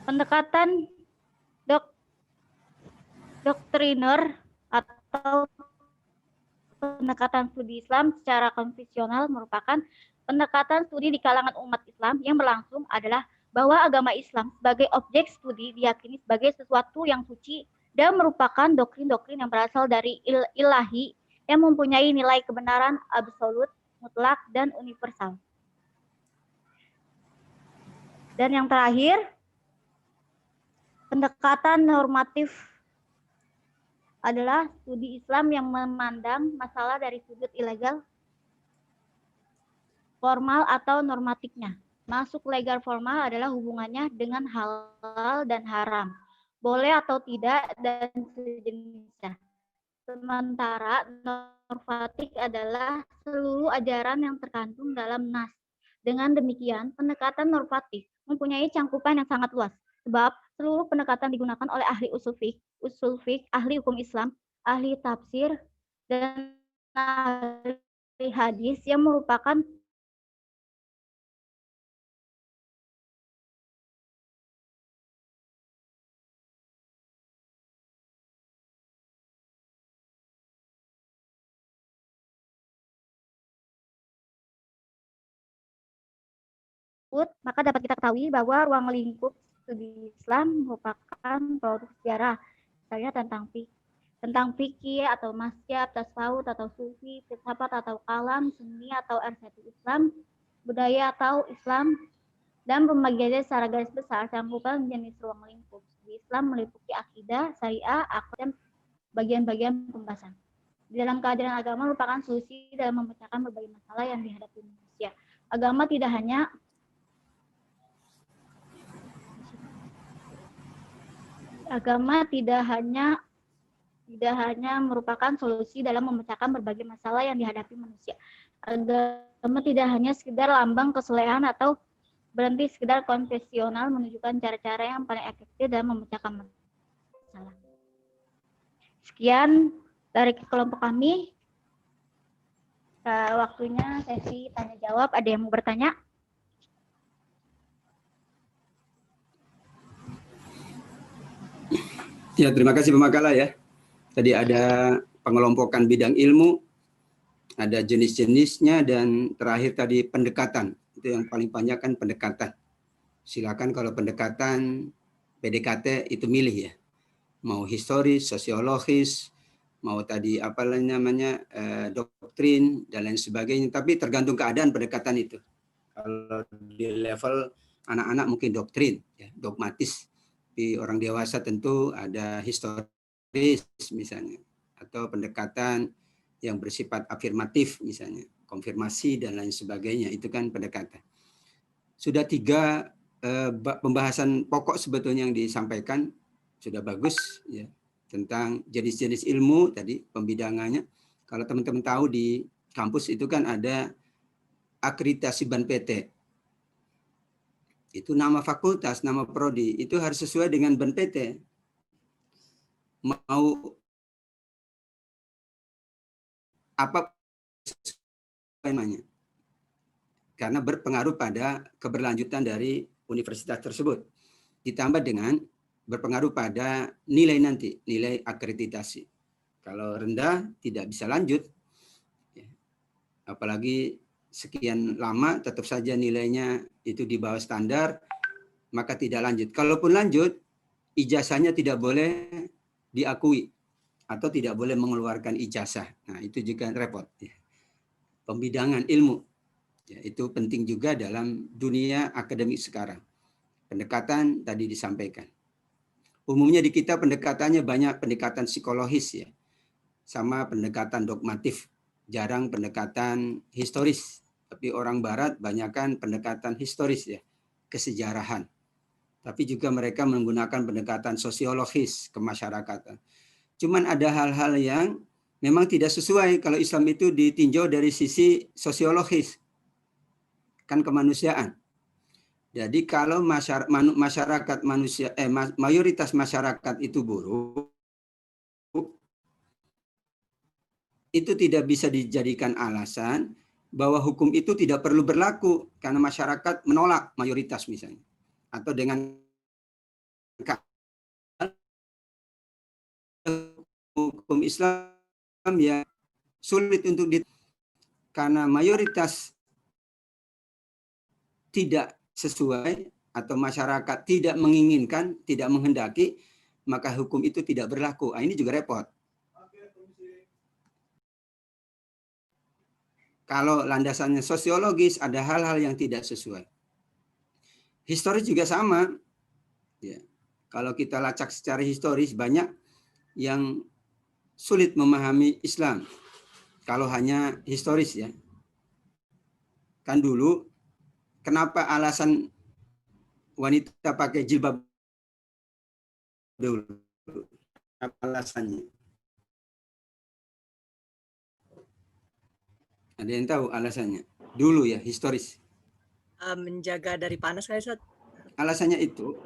Pendekatan doktriner atau pendekatan studi Islam secara konvensional merupakan pendekatan studi di kalangan umat Islam yang berlangsung adalah bahwa agama Islam sebagai objek studi diyakini sebagai sesuatu yang suci dan merupakan doktrin-doktrin yang berasal dari ilahi yang mempunyai nilai kebenaran absolut, mutlak, dan universal. Dan yang terakhir, pendekatan normatif adalah studi Islam yang memandang masalah dari sudut ilegal, formal, atau normatifnya. Masuk legal formal adalah hubungannya dengan halal dan haram, boleh atau tidak, dan sejenisnya. Sementara normatif adalah seluruh ajaran yang terkandung dalam nas. Dengan demikian, pendekatan normatif mempunyai cangkupan yang sangat luas, sebab seluruh pendekatan digunakan oleh ahli usul fiqh, ahli hukum Islam, ahli tafsir, dan ahli hadis yang merupakan maka dapat kita ketahui bahwa ruang lingkup studi Islam merupakan produk sejarah, misalnya tentang fikih atau masyhab, tasawuf atau sufi, filsafat atau kalam, seni atau arsitektur Islam, budaya atau Islam, dan pembagiannya secara garis besar cangkupan jenis ruang lingkup studi Islam meliputi akidah, syariah, akhlak, dan bagian-bagian pembahasan. Di dalam keadilan agama merupakan solusi dalam memecahkan berbagai masalah yang dihadapi manusia. Agama tidak hanya merupakan solusi dalam memecahkan berbagai masalah yang dihadapi manusia. Agama tidak hanya sekedar lambang kesolehan atau berhenti sekedar konvensional menunjukkan cara-cara yang paling efektif dalam memecahkan masalah. Sekian dari kelompok kami. Waktunya sesi tanya jawab. Ada yang mau bertanya? Ya, terima kasih Pemakala ya. Tadi ada pengelompokan bidang ilmu, ada jenis-jenisnya, dan terakhir tadi pendekatan. Itu yang paling banyak kan pendekatan. Silakan kalau pendekatan PDKT itu milih ya. Mau historis, sosiologis, mau tadi apa namanya doktrin dan lain sebagainya. Tapi tergantung keadaan pendekatan itu. Kalau di level anak-anak mungkin doktrin, ya, dogmatis. Di orang dewasa tentu ada historis misalnya, atau pendekatan yang bersifat afirmatif misalnya, konfirmasi dan lain sebagainya. Itu kan pendekatan. Sudah 3 pembahasan pokok sebetulnya yang disampaikan, sudah bagus ya. tentang jenis-jenis ilmu tadi pembidangannya. Kalau teman-teman tahu di kampus itu kan ada akreditasi BAN-PT. Itu nama fakultas, nama prodi, itu harus sesuai dengan BAN-PT. Mau apa namanya? Karena berpengaruh pada keberlanjutan dari universitas tersebut. Ditambah dengan berpengaruh pada nilai nanti, nilai akreditasi. Kalau rendah tidak bisa lanjut. Apalagi sekian lama tetap saja nilainya itu di bawah standar, maka tidak lanjut. Kalaupun lanjut, ijazahnya tidak boleh diakui atau tidak boleh mengeluarkan ijazah. Nah, itu juga repot. Pembidangan ilmu. Ya, itu penting juga dalam dunia akademik sekarang. Pendekatan tadi disampaikan. Umumnya di kita pendekatannya banyak pendekatan psikologis ya, sama pendekatan dogmatif, jarang pendekatan historis. Tapi orang Barat banyakkan pendekatan historis ya, kesejarahan. Tapi juga mereka menggunakan pendekatan sosiologis kemasyarakatan. Cuman ada hal-hal yang memang tidak sesuai kalau Islam itu ditinjau dari sisi sosiologis. Kan kemanusiaan. Jadi kalau masyarakat manusia mayoritas masyarakat itu buruk, itu tidak bisa dijadikan alasan bahwa hukum itu tidak perlu berlaku karena masyarakat menolak mayoritas misalnya. Atau dengan hukum Islam ya sulit untuk karena mayoritas tidak sesuai atau masyarakat tidak menginginkan, tidak menghendaki, maka hukum itu tidak berlaku. Ini juga repot. Kalau landasannya sosiologis, ada hal-hal yang tidak sesuai. Historis juga sama. Ya. Kalau kita lacak secara historis, banyak yang sulit memahami Islam. Kalau hanya historis ya. Kan dulu, kenapa alasan wanita pakai jilbab dulu? Apa alasannya? Ada yang tahu alasannya? Dulu ya, historis. Menjaga dari panas kali, Ustaz. Alasannya itu,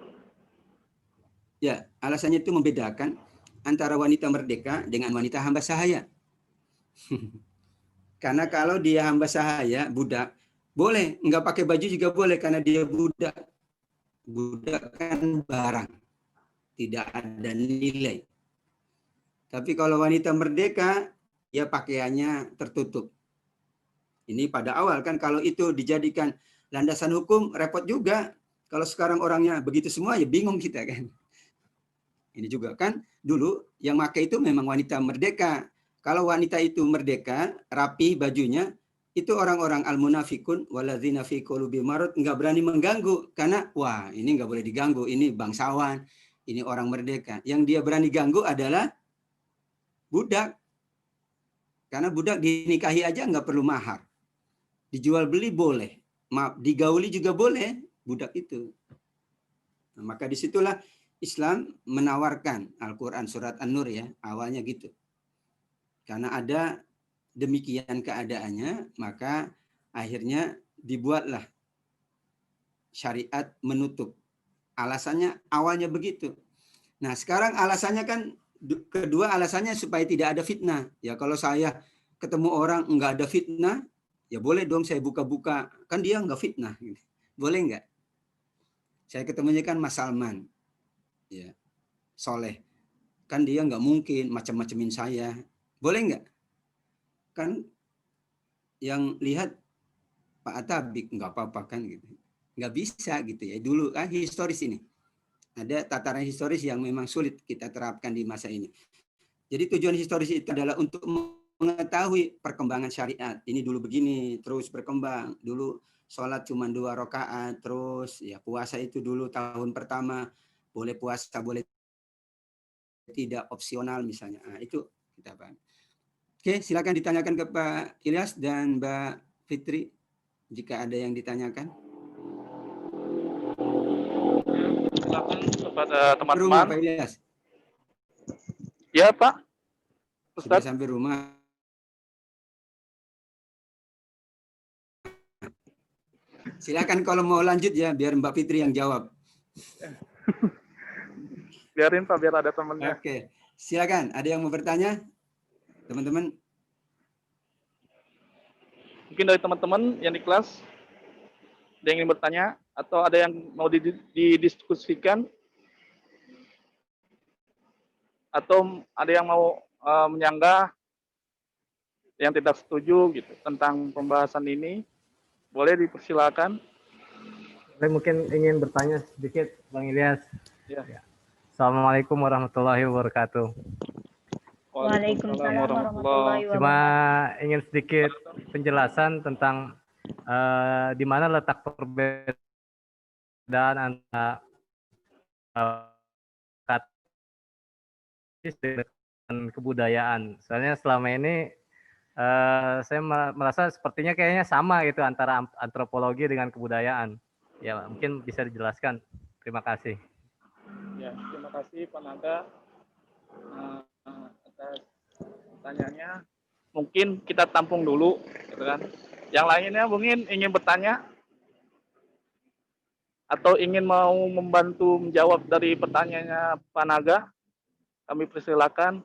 ya, alasannya itu membedakan antara wanita merdeka dengan wanita hamba sahaya. Karena kalau dia hamba sahaya, budak, boleh, nggak pakai baju juga boleh karena dia budak. Budak kan barang, tidak ada nilai. Tapi kalau wanita merdeka, ya pakaiannya tertutup. Ini pada awal kan kalau itu dijadikan landasan hukum, repot juga. Kalau sekarang orangnya begitu semua, ya bingung kita kan. Ini juga kan dulu yang pakai itu memang wanita merdeka. Kalau wanita itu merdeka, rapi bajunya, itu orang-orang al-munafikun waladzina fi qulubihim marad enggak berani mengganggu karena wah, ini enggak boleh diganggu, ini bangsawan, ini orang merdeka. Yang dia berani ganggu adalah budak. Karena budak dinikahi aja enggak perlu mahar. Dijual beli boleh, digauli juga boleh budak itu. Nah, maka disitulah Islam menawarkan Al-Quran surat An-Nur ya, awalnya gitu. Karena ada demikian keadaannya, maka akhirnya dibuatlah syariat menutup. Alasannya awalnya begitu. Nah sekarang alasannya kan, kedua alasannya supaya tidak ada fitnah. Ya kalau saya ketemu orang nggak ada fitnah, ya boleh dong saya buka-buka. Kan dia nggak fitnah. Boleh nggak? Saya ketemunya kan Mas Salman. Ya, soleh. Kan dia nggak mungkin macam-macamin saya. Boleh nggak? Kan yang lihat Pak Atabik nggak apa-apa kan gitu. Nggak bisa gitu ya. Dulu kan historis ini. Ada tataran historis yang memang sulit kita terapkan di masa ini. Jadi tujuan historis itu adalah untuk mengetahui perkembangan syariat. Ini dulu begini, terus berkembang. Dulu sholat cuma 2 rakaat, terus ya puasa itu dulu tahun pertama boleh puasa, boleh tidak, opsional misalnya. Nah, itu kita paham. Oke, silakan ditanyakan ke Pak Ilyas dan Mbak Fitri jika ada yang ditanyakan. Silakan kepada teman-teman. Pak Ilyas. Ya Pak, Sudah Ustadz. sampai rumah. Silakan kalau mau lanjut ya, biar Mbak Fitri yang jawab. Biarin Pak, biar ada temennya. Oke, silakan. Ada yang mau bertanya, teman-teman? Mungkin dari teman-teman yang di kelas, ada yang ingin bertanya atau ada yang mau didiskusikan atau ada yang mau menyanggah yang tidak setuju gitu tentang pembahasan ini, boleh dipersilakan. Saya mungkin ingin bertanya sedikit, Bang Ilyas. Ya. Assalamualaikum warahmatullahi wabarakatuh. Waalaikumsalam warahmatullahi Cuma wabarakatuh. ingin sedikit penjelasan tentang di mana letak perbedaan antara dan kebudayaan. Soalnya selama ini saya merasa sepertinya kayaknya sama gitu antara antropologi dengan kebudayaan. Ya, mungkin bisa dijelaskan. Terima kasih. Ya, terima kasih Pak Naga atas pertanyaannya. Mungkin kita tampung dulu, gitu kan. Yang lainnya mungkin ingin bertanya atau ingin mau membantu menjawab dari pertanyaannya Pak Naga, kami persilakan.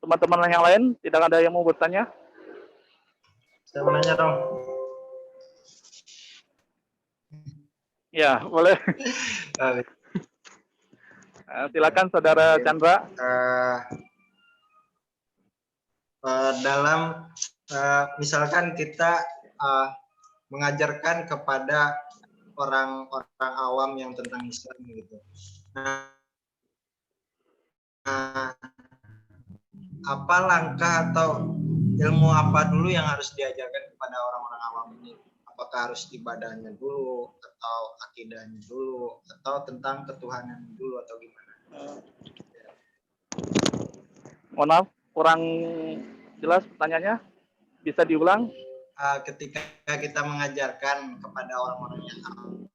Teman-teman yang lain, tidak ada yang mau bertanya? Saya mau nanya dong. Ya, boleh. Silakan Saudara Chandra. Dalam misalkan kita mengajarkan kepada orang-orang awam yang tentang Islam gitu. Nah, apa langkah atau ilmu apa dulu yang harus diajarkan kepada orang-orang awam ini? Apakah harus ibadahnya dulu, atau akidahnya dulu, atau tentang ketuhanan dulu, atau gimana? Mohon maaf, kurang jelas pertanyaannya. Bisa diulang? Ketika kita mengajarkan kepada orang-orang yang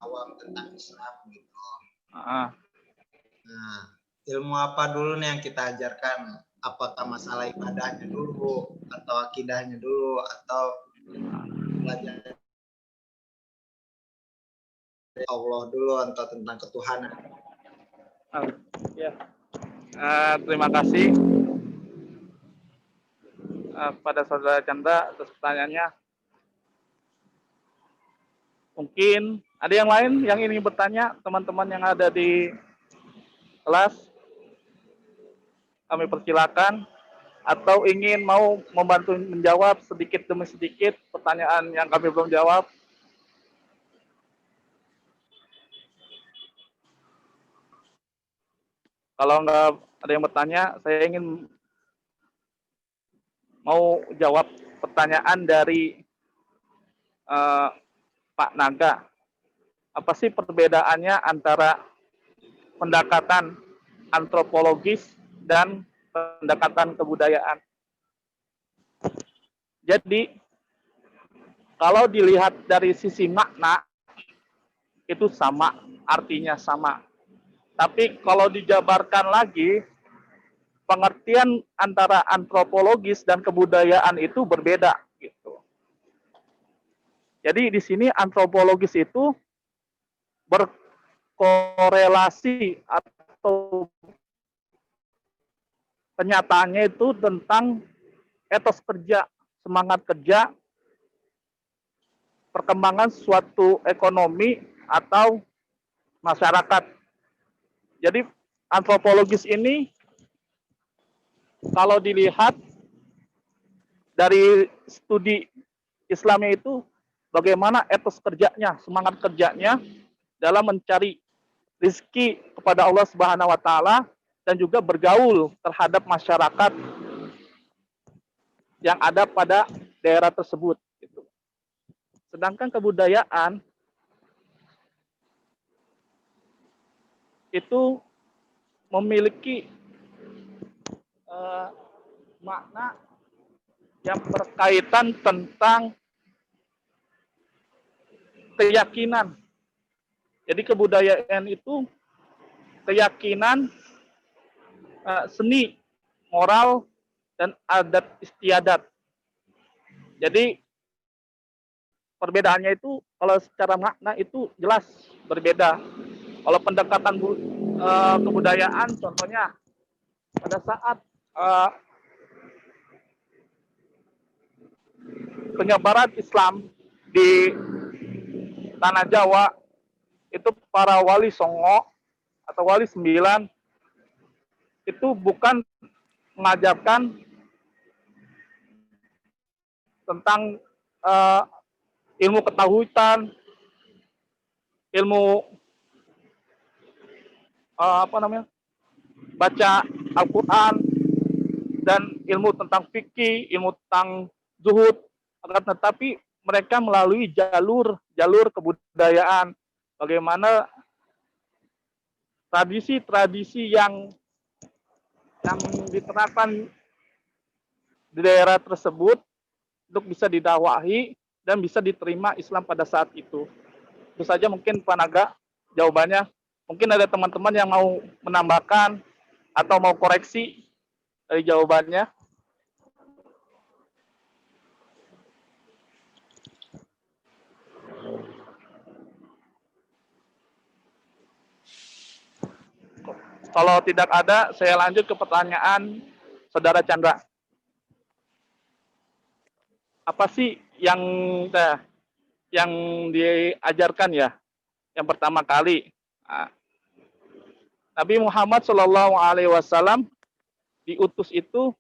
awam tentang Islam gitu. Nah, ilmu apa dulu nih yang kita ajarkan? Apakah masalah ibadahnya dulu, atau akidahnya dulu, atau belajar Allah dulu, atau tentang ketuhanan? Ya. Terima kasih pada Saudara Chandra atas pertanyaannya. Mungkin ada yang lain yang ingin bertanya, teman-teman yang ada di kelas, kami persilakan, atau ingin mau membantu menjawab sedikit demi sedikit pertanyaan yang kami belum jawab. Kalau nggak ada yang bertanya, saya ingin mau jawab pertanyaan dari Pak Naga. Apa sih perbedaannya antara pendekatan antropologis dan pendekatan kebudayaan? Jadi, kalau dilihat dari sisi makna, itu sama, artinya sama. Tapi kalau dijabarkan lagi, pengertian antara antropologis dan kebudayaan itu berbeda. Gitu. Jadi di sini antropologis itu berkorelasi atau kenyataannya itu tentang etos kerja, semangat kerja, perkembangan suatu ekonomi atau masyarakat. Jadi antropologis ini kalau dilihat dari studi Islamnya itu bagaimana etos kerjanya, semangat kerjanya dalam mencari rezeki kepada Allah Subhanahu wa taala dan juga bergaul terhadap masyarakat yang ada pada daerah tersebut gitu. Sedangkan kebudayaan itu memiliki makna yang berkaitan tentang keyakinan. Jadi kebudayaan itu keyakinan, seni, moral, dan adat istiadat. Jadi perbedaannya itu kalau secara makna itu jelas berbeda. Kalau pendekatan kebudayaan, contohnya pada saat penyebaran Islam di tanah Jawa, itu para wali songo atau wali 9 itu bukan mengajarkan tentang ilmu ketahuitan, ilmu baca Al-Quran, dan ilmu tentang fikih, ilmu tentang zuhud, akan tetapi mereka melalui jalur kebudayaan, bagaimana tradisi-tradisi yang diterapkan di daerah tersebut untuk bisa didakwahi dan bisa diterima Islam pada saat itu. Itu saja mungkin Pak Naga jawabannya. Mungkin ada teman-teman yang mau menambahkan atau mau koreksi dari jawabannya. Kalau tidak ada, saya lanjut ke pertanyaan Saudara Chandra. Apa sih yang diajarkan ya? Yang pertama kali, Nabi Muhammad SAW diutus itu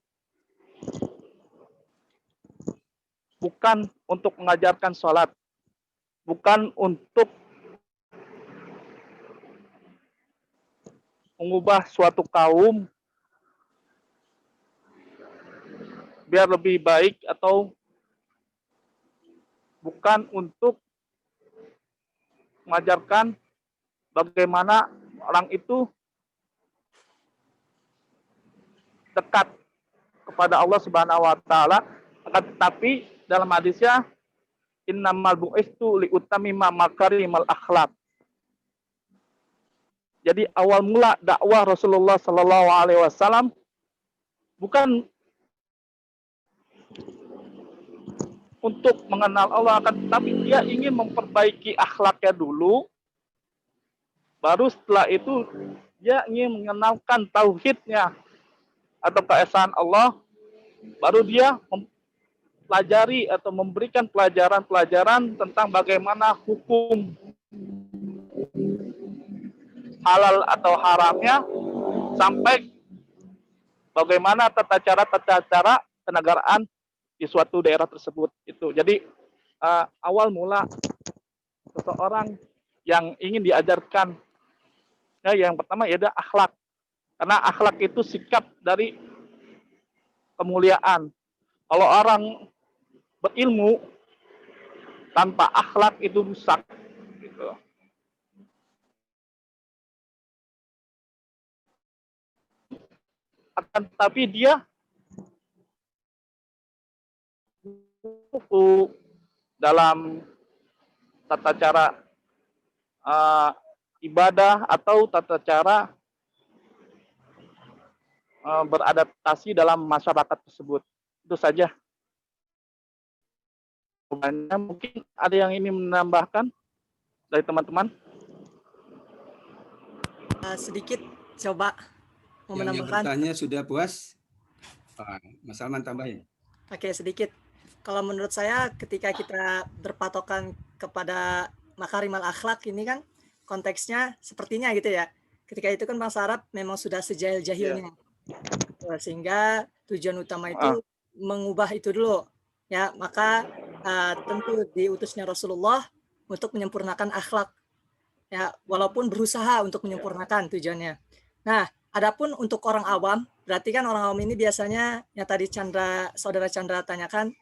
bukan untuk mengajarkan sholat, bukan untuk mengubah suatu kaum biar lebih baik, atau bukan untuk mengajarkan bagaimana orang itu dekat kepada Allah Subhanahu wa taala, akan tetapi dalam hadisnya innamal bu'istu liutamima makarimal akhlak. Jadi awal mula dakwah Rasulullah Sallallahu Alaihi Wasallam bukan untuk mengenal Allah, akan tetapi dia ingin memperbaiki akhlaknya dulu. Baru setelah itu dia ingin mengenalkan tauhidnya atau keesaan Allah. Baru dia mempelajari atau memberikan pelajaran-pelajaran tentang bagaimana hukum halal atau haramnya, sampai bagaimana tata cara kenegaraan di suatu daerah tersebut. Itu jadi awal mula seseorang yang ingin diajarkan, yang pertama ya ada akhlak, karena akhlak itu sikap dari kemuliaan. Kalau orang berilmu tanpa akhlak itu rusak, gitu. Akan tetapi dia dalam tata cara ibadah atau tata cara beradaptasi dalam masyarakat tersebut. Itu saja. Mungkin ada yang ingin menambahkan dari teman-teman? Sedikit coba mau menambahkan. Yang bertanya sudah puas? Mas Salman tambahin. Oke, sedikit. Kalau menurut saya ketika kita berpatokan kepada makarimal akhlak ini kan konteksnya sepertinya gitu ya. Ketika itu kan bangsa Arab memang sudah sejahil-jahilnya. Sehingga tujuan utama itu mengubah itu dulu. Ya, maka tentu diutusnya Rasulullah untuk menyempurnakan akhlak. Ya, walaupun berusaha untuk menyempurnakan tujuannya. Nah, adapun untuk orang awam, berarti kan orang awam ini biasanya yang tadi Saudara Chandra tanyakan,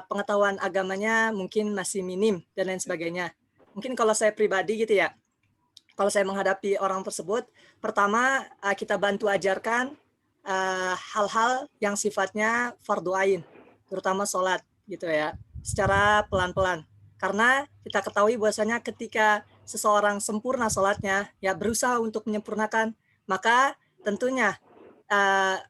pengetahuan agamanya mungkin masih minim dan lain sebagainya. Mungkin kalau saya pribadi gitu ya, kalau saya menghadapi orang tersebut, pertama kita bantu ajarkan hal-hal yang sifatnya fardu ain, terutama sholat gitu ya, secara pelan-pelan. Karena kita ketahui bahwasanya ketika seseorang sempurna sholatnya, ya berusaha untuk menyempurnakan, maka tentunya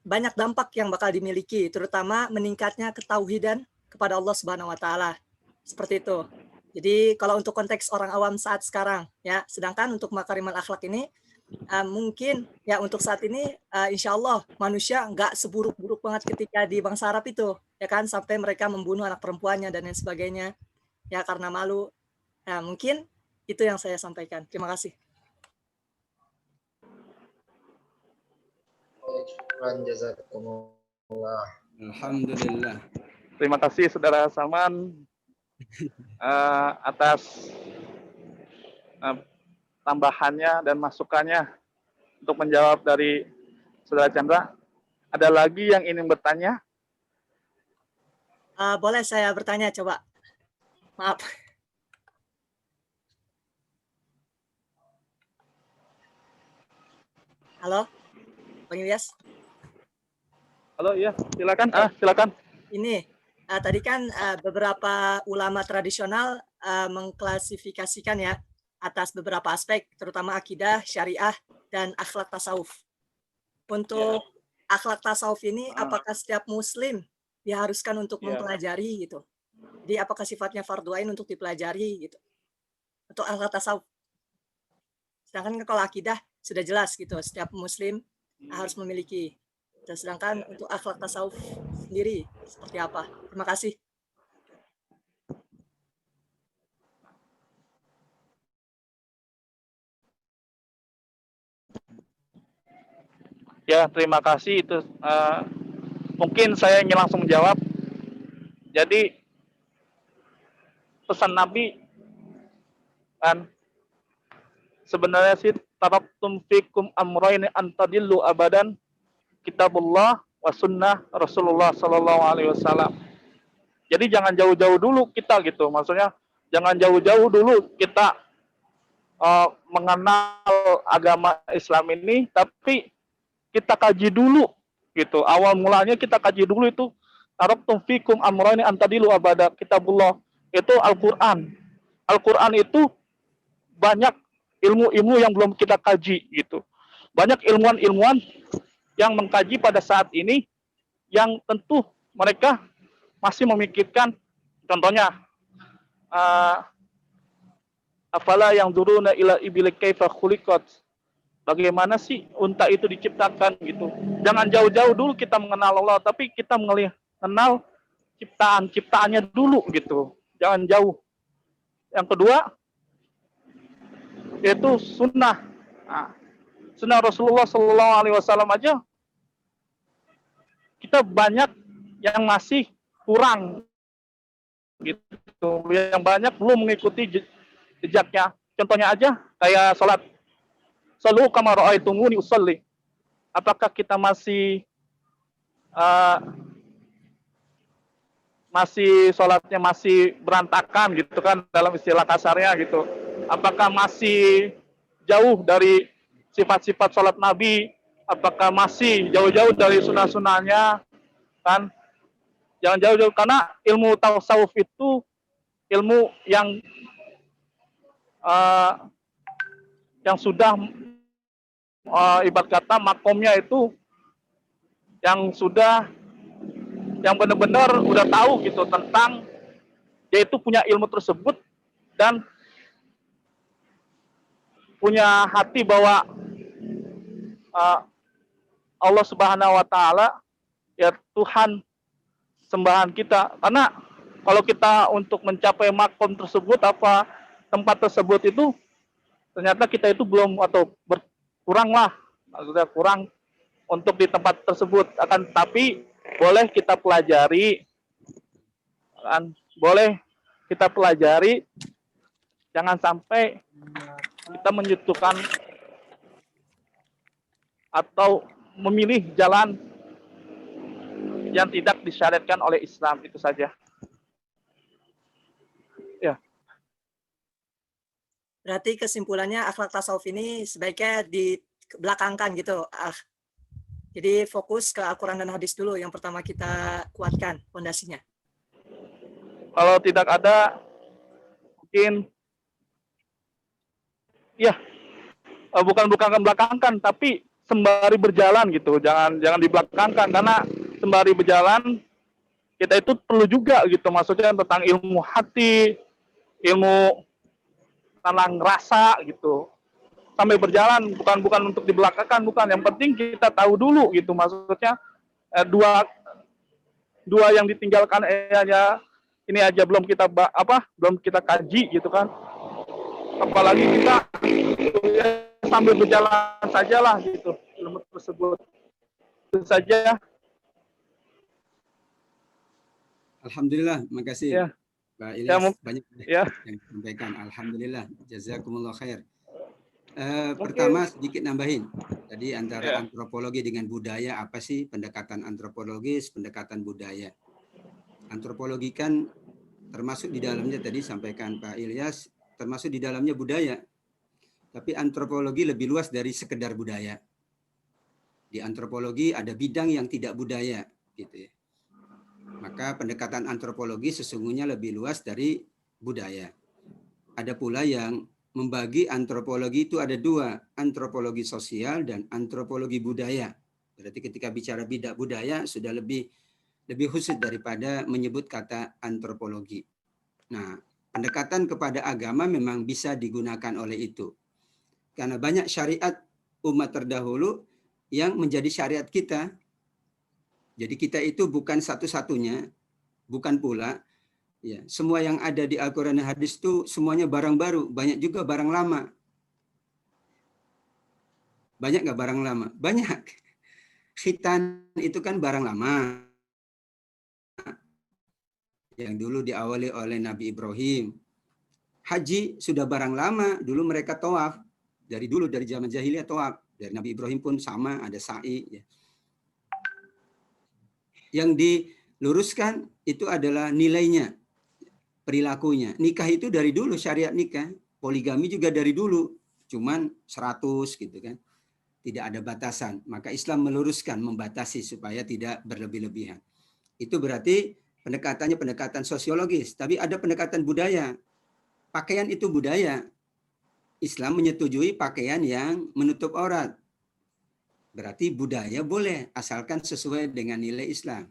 banyak dampak yang bakal dimiliki, terutama meningkatnya ketauhidan kepada Allah Subhanahu wa taala. Seperti itu. Jadi kalau untuk konteks orang awam saat sekarang ya, sedangkan untuk makarimal akhlak ini mungkin ya untuk saat ini insya Allah manusia nggak seburuk-buruk banget ketika di bangsa Arab itu, ya kan, sampai mereka membunuh anak perempuannya dan lain sebagainya ya karena malu. Nah, mungkin itu yang saya sampaikan. Terima kasih. Alhamdulillah. Terima kasih Saudara Salman atas tambahannya dan masukannya untuk menjawab dari Saudara Chandra. Ada lagi yang ingin bertanya? Boleh saya bertanya coba? Maaf. Halo, Bang Ilyas. Halo, iya, silakan. Silakan. Ini tadi kan beberapa ulama tradisional mengklasifikasikan ya atas beberapa aspek, terutama akidah, syariah, dan akhlak tasawuf. Untuk akhlak tasawuf ini, apakah setiap muslim diharuskan untuk mempelajari gitu? Jadi apakah sifatnya fardu ain untuk dipelajari gitu? Untuk akhlak tasawuf. Sedangkan kalau akidah sudah jelas gitu, setiap muslim harus memiliki. Sedangkan untuk akhlak tasawuf sendiri seperti apa? Terima kasih. Ya, terima kasih. Itu mungkin saya ingin langsung menjawab. Jadi pesan Nabi kan sebenarnya sih taraktum fikum amrayn antadillu abadan, kitabullah wa sunnah Rasulullah sallallahu alaihi wasallam. Jadi jangan jauh-jauh dulu kita gitu. Maksudnya jangan jauh-jauh dulu kita mengenal agama Islam ini, tapi kita kaji dulu gitu. Awal mulanya kita kaji dulu itu taraktum fikum amrayn antadillu abada, kitabullah, itu Al-Qur'an. Al-Qur'an itu banyak ilmu-ilmu yang belum kita kaji gitu. Banyak ilmuwan-ilmuwan yang mengkaji pada saat ini yang tentu mereka masih memikirkan, contohnya afala yang duruna ila ibili kaifa khuliqat, bagaimana sih unta itu diciptakan gitu. Jangan jauh-jauh dulu kita mengenal Allah, tapi kita mengenal ciptaannya dulu gitu. Jangan jauh. Yang kedua yaitu sunnah. Nah, sunnah Rasulullah Sallallahu Alaihi Wasallam aja kita banyak yang masih kurang gitu, yang banyak belum mengikuti jejaknya. Contohnya aja kayak sholat, solu kama ra'aitumuni usolli. Apakah kita masih sholatnya masih berantakan gitu kan, dalam istilah kasarnya gitu? Apakah masih jauh dari sifat-sifat sholat Nabi? Apakah masih jauh-jauh dari sunnah-sunnahnya? Kan? Jangan jauh-jauh, karena ilmu tasawuf itu ilmu yang sudah ibarat kata makomnya itu yang benar-benar udah tahu gitu tentang dia itu punya ilmu tersebut dan punya hati bahwa Allah Subhanahu wa taala ya Tuhan sembahan kita. Karena kalau kita untuk mencapai makom tersebut, apa tempat tersebut itu ternyata kita itu belum atau berkurang lah, maksudnya kurang untuk di tempat tersebut. Akan tapi boleh kita pelajari, kan? Boleh kita pelajari, jangan sampai kita menyentuhkan atau memilih jalan yang tidak disyariatkan oleh Islam. Itu saja. Ya. Berarti kesimpulannya akhlak tasawuf ini sebaiknya dibelakangkan gitu. Jadi fokus ke Al-Quran dan hadis dulu yang pertama kita kuatkan fondasinya. Kalau tidak ada, mungkin ya bukan belakangkan, tapi sembari berjalan gitu. Jangan dibelakangkan, karena sembari berjalan kita itu perlu juga gitu, maksudnya tentang ilmu hati, ilmu tentang rasa gitu. Sampai berjalan, bukan untuk dibelakangkan, bukan. Yang penting kita tahu dulu gitu, maksudnya dua yang ditinggalkan ini aja belum kita kaji gitu kan. Apalagi kita sambil berjalan sajalah gitu ilmu tersebut. Itu saja. Alhamdulillah, makasih. Ya. Pak Ilyas, banyak ya yang disampaikan. Alhamdulillah, jazakumullah khair. Pertama sedikit nambahin. Tadi antara antropologi dengan budaya, apa sih pendekatan antropologis, pendekatan budaya? Antropologi kan termasuk di dalamnya, tadi sampaikan Pak Ilyas, termasuk di dalamnya budaya. Tapi antropologi lebih luas dari sekedar budaya. Di antropologi ada bidang yang tidak budaya, gitu ya. Maka pendekatan antropologi sesungguhnya lebih luas dari budaya. Ada pula yang membagi antropologi itu ada dua, antropologi sosial dan antropologi budaya. Berarti ketika bicara bidang budaya sudah lebih khusus daripada menyebut kata antropologi. Nah, pendekatan kepada agama memang bisa digunakan oleh itu. Karena banyak syariat umat terdahulu yang menjadi syariat kita. Jadi kita itu bukan satu-satunya, bukan pula ya, semua yang ada di Al-Quran dan hadis itu semuanya barang baru, banyak juga barang lama. Banyak nggak barang lama? Banyak. Khitan itu kan barang lama. Yang dulu diawali oleh Nabi Ibrahim. Haji sudah barang lama, dulu mereka tawaf. Dari zaman jahiliyah tawaf. Dari Nabi Ibrahim pun sama, ada sa'i. Ya. Yang diluruskan itu adalah nilainya, perilakunya. Nikah itu dari dulu syariat nikah, poligami juga dari dulu, cuman 100 gitu kan. Tidak ada batasan. Maka Islam meluruskan, membatasi supaya tidak berlebih-lebihan. Itu berarti pendekatannya pendekatan sosiologis, tapi ada pendekatan budaya. Pakaian itu budaya. Islam menyetujui pakaian yang menutup aurat. Berarti budaya boleh, asalkan sesuai dengan nilai Islam.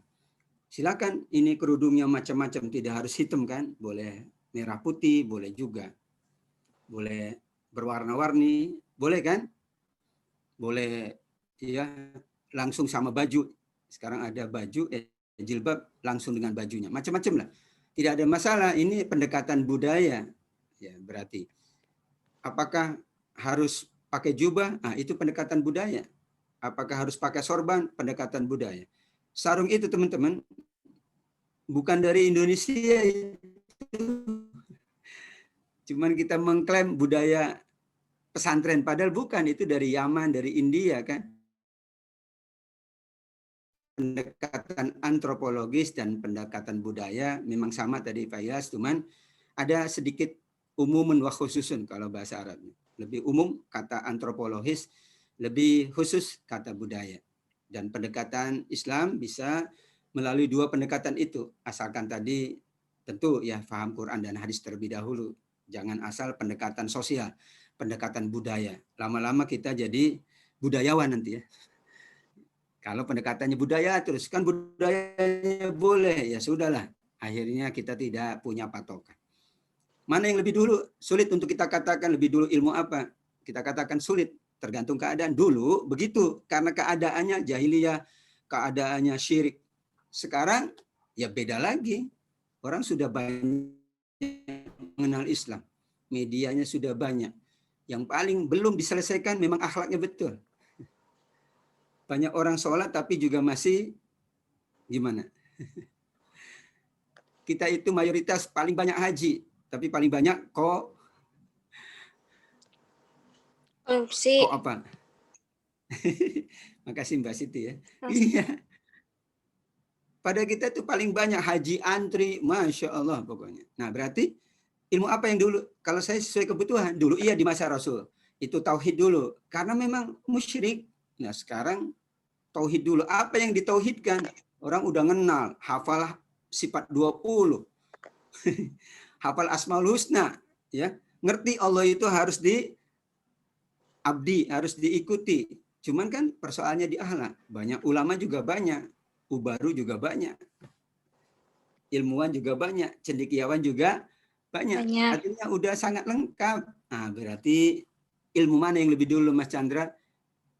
Silakan, ini kerudungnya macam-macam, tidak harus hitam kan? Boleh merah putih, boleh juga. Boleh berwarna-warni, boleh kan? Boleh ya langsung sama baju. Sekarang ada baju, jilbab langsung dengan bajunya. Macam-macam lah. Tidak ada masalah, ini pendekatan budaya. Ya, berarti. Apakah harus pakai jubah? Nah, itu pendekatan budaya. Apakah harus pakai sorban? Pendekatan budaya. Sarung itu teman-teman bukan dari Indonesia. Cuman kita mengklaim budaya pesantren, padahal bukan, itu dari Yaman, dari India kan. Pendekatan antropologis dan pendekatan budaya memang sama tadi Pak Ilyas, cuman ada sedikit umumun wa khususun kalau bahasa Arabnya. Lebih umum kata antropologis, lebih khusus kata budaya. Dan pendekatan Islam bisa melalui dua pendekatan itu. Asalkan tadi tentu ya paham Quran dan hadis terlebih dahulu. Jangan asal pendekatan sosial, pendekatan budaya. Lama-lama kita jadi budayawan nanti ya. Kalau pendekatannya budaya terus kan budayanya boleh, ya sudahlah. Akhirnya kita tidak punya patokan. Mana yang lebih dulu? Sulit untuk kita katakan lebih dulu ilmu apa. Kita katakan sulit. Tergantung keadaan. Dulu begitu, karena keadaannya jahiliyah, keadaannya syirik. Sekarang ya beda lagi. Orang sudah banyak mengenal Islam. Medianya sudah banyak. Yang paling belum diselesaikan memang akhlaknya betul. Banyak orang sholat tapi juga masih gimana? Kita itu mayoritas paling banyak haji, tapi paling banyak korupsi. Kok apa? Makasih Mbak Siti ya. Iya. Pada kita itu paling banyak haji antri, Masya Allah pokoknya. Nah berarti ilmu apa yang dulu? Kalau saya sesuai kebutuhan, dulu iya di masa Rasul. Itu tauhid dulu. Karena memang musyrik. Nah sekarang tauhid dulu. Apa yang ditauhidkan? Orang udah kenal, hafal sifat 20. Hafal Asmaul Husna, ya. Ngerti Allah itu harus diabdi, harus diikuti. Cuman kan persoalannya di akhlak. Banyak ulama juga banyak, ubaru juga banyak. Ilmuwan juga banyak, cendekiawan juga banyak. Artinya udah sangat lengkap. Nah, berarti ilmu mana yang lebih dulu Mas Chandra?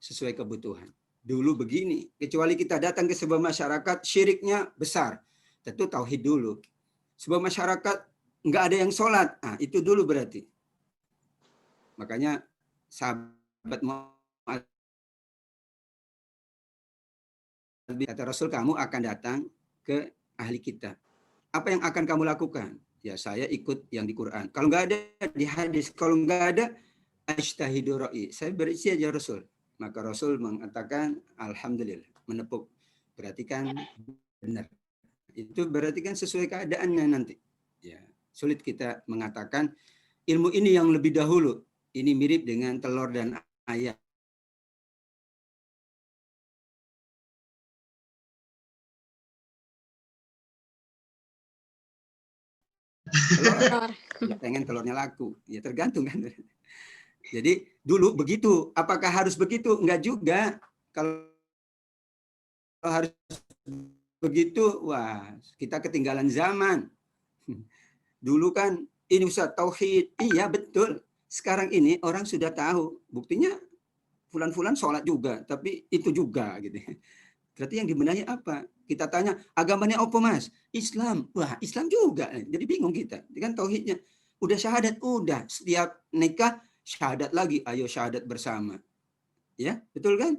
Sesuai kebutuhan. Dulu begini, kecuali kita datang ke sebuah masyarakat syiriknya besar, tentu tauhid dulu. Sebuah masyarakat nggak ada yang sholat, nah itu dulu berarti. Makanya sahabat Mu'adz kata Rasul, kamu akan datang ke ahli kitab. Apa yang akan kamu lakukan? Ya saya ikut yang di Quran. Kalau nggak ada di hadis, kalau nggak ada ajtahidu ra'i. Saya berisi aja Rasul. Maka Rasul mengatakan alhamdulillah, menepuk. Berarti kan benar. Itu berarti kan sesuai keadaannya nanti. Ya, sulit kita mengatakan ilmu ini yang lebih dahulu. Ini mirip dengan telur dan ayam. Telur. Ya, pengen telurnya laku. Ya tergantung kan. Jadi dulu begitu. Apakah harus begitu? Enggak juga. Kalau harus begitu, wah kita ketinggalan zaman. Dulu kan ini Ustaz tauhid. Iya betul. Sekarang ini orang sudah tahu. Buktinya fulan-fulan sholat juga, tapi itu juga gitu. Berarti yang dibenahi apa? Kita tanya agamanya apa Mas? Islam. Wah Islam juga. Jadi bingung kita. Kan tauhidnya. Udah syahadat, udah. Setiap nikah syahadat lagi, ayo syahadat bersama. Ya, betul kan?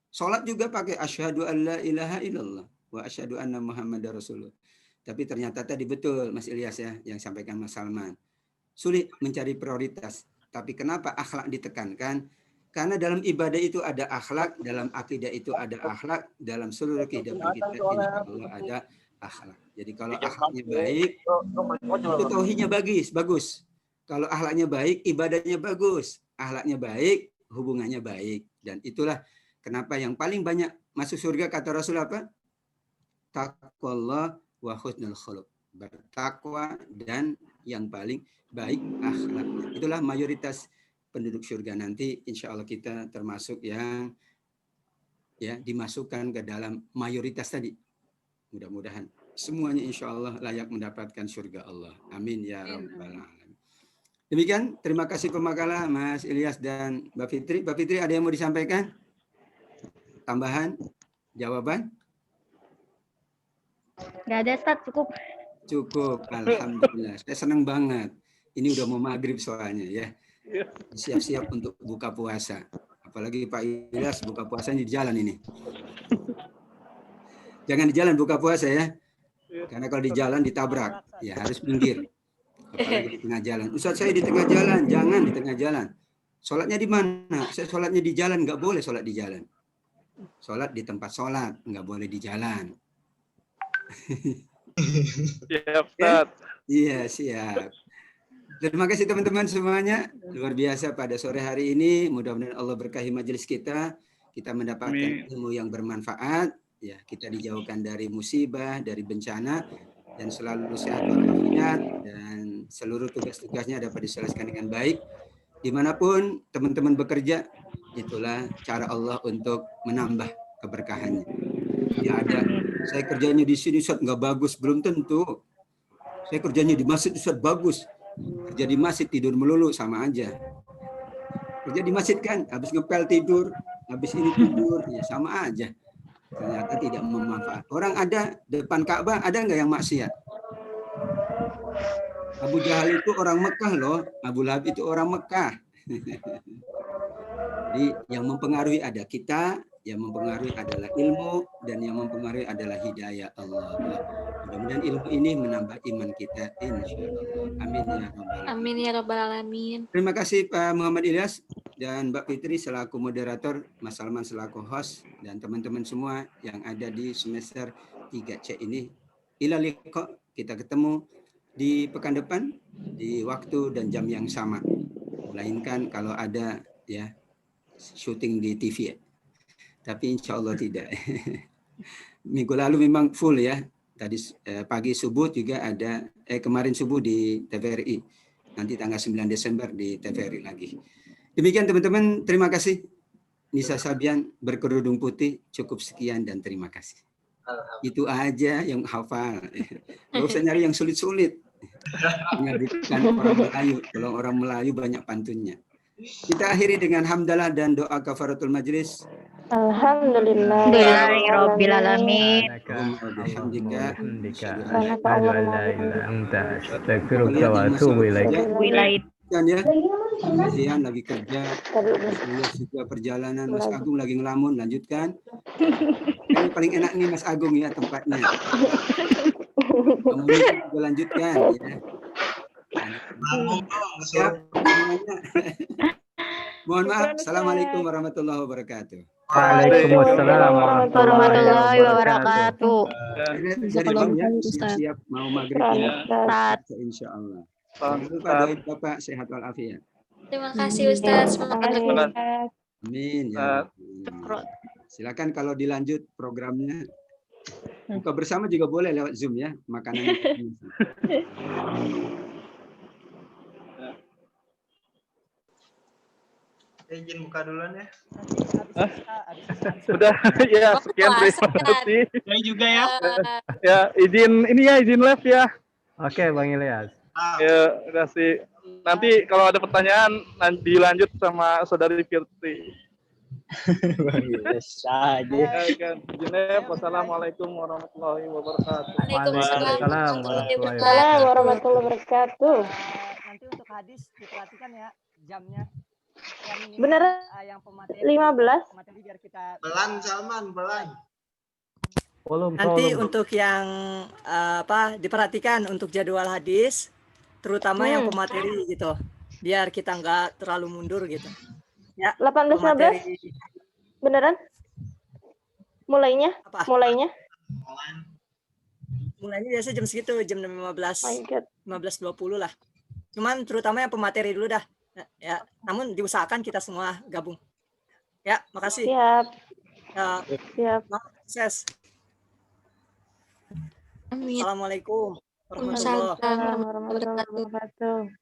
Sholat juga pakai asyhadu an la ilaha illallah wa asyhadu anna muhammadar rasulullah. Tapi ternyata tadi betul Mas Ilyas ya yang sampaikan Mas Salman. Sulit mencari prioritas. Tapi kenapa akhlak ditekankan? Karena dalam ibadah itu ada akhlak, dalam akidah itu ada akhlak, dalam seluruh kehidupan kita insya Allah ada akhlak. Jadi kalau akhlaknya baik, itu tauhidnya bagus. Kalau akhlaknya baik, ibadahnya bagus. Akhlaknya baik, hubungannya baik. Dan itulah kenapa yang paling banyak masuk surga kata Rasul apa? Taqwallah wa husnul khuluq. Bertakwa dan yang paling baik akhlaknya. Itulah mayoritas penduduk surga nanti. Insya Allah kita termasuk yang ya dimasukkan ke dalam mayoritas tadi. Mudah-mudahan semuanya insya Allah layak mendapatkan surga Allah. Amin ya rabbal alamin. Demikian, terima kasih pemakalah Mas Ilyas dan Mbak Fitri. Mbak Fitri ada yang mau disampaikan? Tambahan? Jawaban? Nggak ada, Ustaz, cukup. Cukup, alhamdulillah. Saya senang banget. Ini udah mau maghrib soalnya ya. Siap-siap untuk buka puasa. Apalagi Pak Ilyas buka puasanya di jalan ini. Jangan di jalan buka puasa ya. Karena kalau di jalan ditabrak, ya harus minggir. Apalagi di tengah jalan. Ustaz saya di tengah jalan, jangan di tengah jalan. Sholatnya di mana? Saya sholatnya di jalan, nggak boleh sholat di jalan. Sholat di tempat sholat, nggak boleh di jalan. Siap, Ustaz. Iya, siap. Terima kasih teman-teman semuanya. Luar biasa pada sore hari ini. Mudah-mudahan Allah berkahi majelis kita. Kita mendapatkan ilmu yang bermanfaat. Ya, kita dijauhkan dari musibah, dari bencana, dan selalu sehat walafiat, dan seluruh tugas-tugasnya dapat diselesaikan dengan baik. Dimanapun teman-teman bekerja, itulah cara Allah untuk menambah keberkahannya. Ya ada, saya kerjanya di sini Ustaz nggak bagus, belum tentu. Saya kerjanya di masjid Ustaz bagus. Kerja di masjid tidur melulu sama aja. Kerja di masjid kan, habis ngepel tidur, habis ini tidur, ya sama aja. Ternyata tidak memanfaat. Orang ada depan Ka'bah, ada nggak yang maksiat? Abu Jahal itu orang Mekah loh, Abu Lahab itu orang Mekah. Jadi yang mempengaruhi ada kita, yang mempengaruhi adalah ilmu, dan yang mempengaruhi adalah hidayah Allah. Mudah-mudahan ilmu ini menambah iman kita, insyaallah. Amin ya rabbal alamin. Amin ya rabbal alamin. Terima kasih Pak Muhammad Ilyas dan Mbak Fitri selaku moderator, Mas Salman selaku host, dan teman-teman semua yang ada di semester 3C ini. Ila liqa, kita ketemu di pekan depan di waktu dan jam yang sama. Melainkan kalau ada ya syuting di TV ya. Tapi insya Allah tidak. Minggu lalu memang full ya. Tadi pagi subuh juga ada, kemarin subuh di TVRI. Nanti tanggal 9 Desember di TVRI lagi. Demikian teman-teman, terima kasih. Nisa Sabian berkerudung putih, cukup sekian dan terima kasih. Itu aja yang hafal. Gak usah nyari yang sulit-sulit. Bukan orang Melayu. Kalau orang Melayu banyak pantunnya. Kita akhiri dengan hamdalah dan doa kafaratul majlis. Alhamdulillah. Rabbil alamin. Bihamdika asyhadu an la ilaha anta astaghfiruka wa atubu ilaik. Ya, kasihan lagi kerja, juga perjalanan. Mas Agung lagi ngelamun, lanjutkan. Ini paling enak nih Mas Agung ya tempatnya. Kemudian juga lanjutkan ya. Siap. Mohon maaf. Assalamualaikum warahmatullahi wabarakatuh. Waalaikumsalam Warahmatullahi wabarakatuh. Siap mau maghrib ya. Insya Allah. Jangan lupa doain Bapak sehat walafiat. Terima kasih Ustaz. Semoga Amin ya. Silakan kalau dilanjut programnya. Buka bersama juga boleh lewat Zoom ya, makanan. Izin buka duluan ya. Sudah ya, sekian terima kasih. Saya juga ya. Ya, izin live ya. Oke, Bang Ilyas. Ya, udah sih. Nanti kalau ada pertanyaan nanti dilanjut sama Saudari Firti. Wassalamualaikum warahmatullahi wabarakatuh. Waalaikumsalam warahmatullahi wabarakatuh. Nanti untuk hadis diperhatikan ya jamnya. Bener, Yang pemateri 15. Pemateri biar kita Belan Salman, belan. nanti untuk yang diperhatikan untuk jadwal hadis, terutama yang pemateri gitu, biar kita nggak terlalu mundur gitu. Ya. 18-19 beneran? Mulainya? Apa? Mulainya biasa jam segitu, jam 15:20 lah. Cuman terutama yang pemateri dulu dah. Ya, namun diusahakan kita semua gabung. Ya, makasih. Siap. Ya, Siap. Sukses. Amin. Assalamualaikum Waalaikumsalam warahmatullahi wabarakatuh.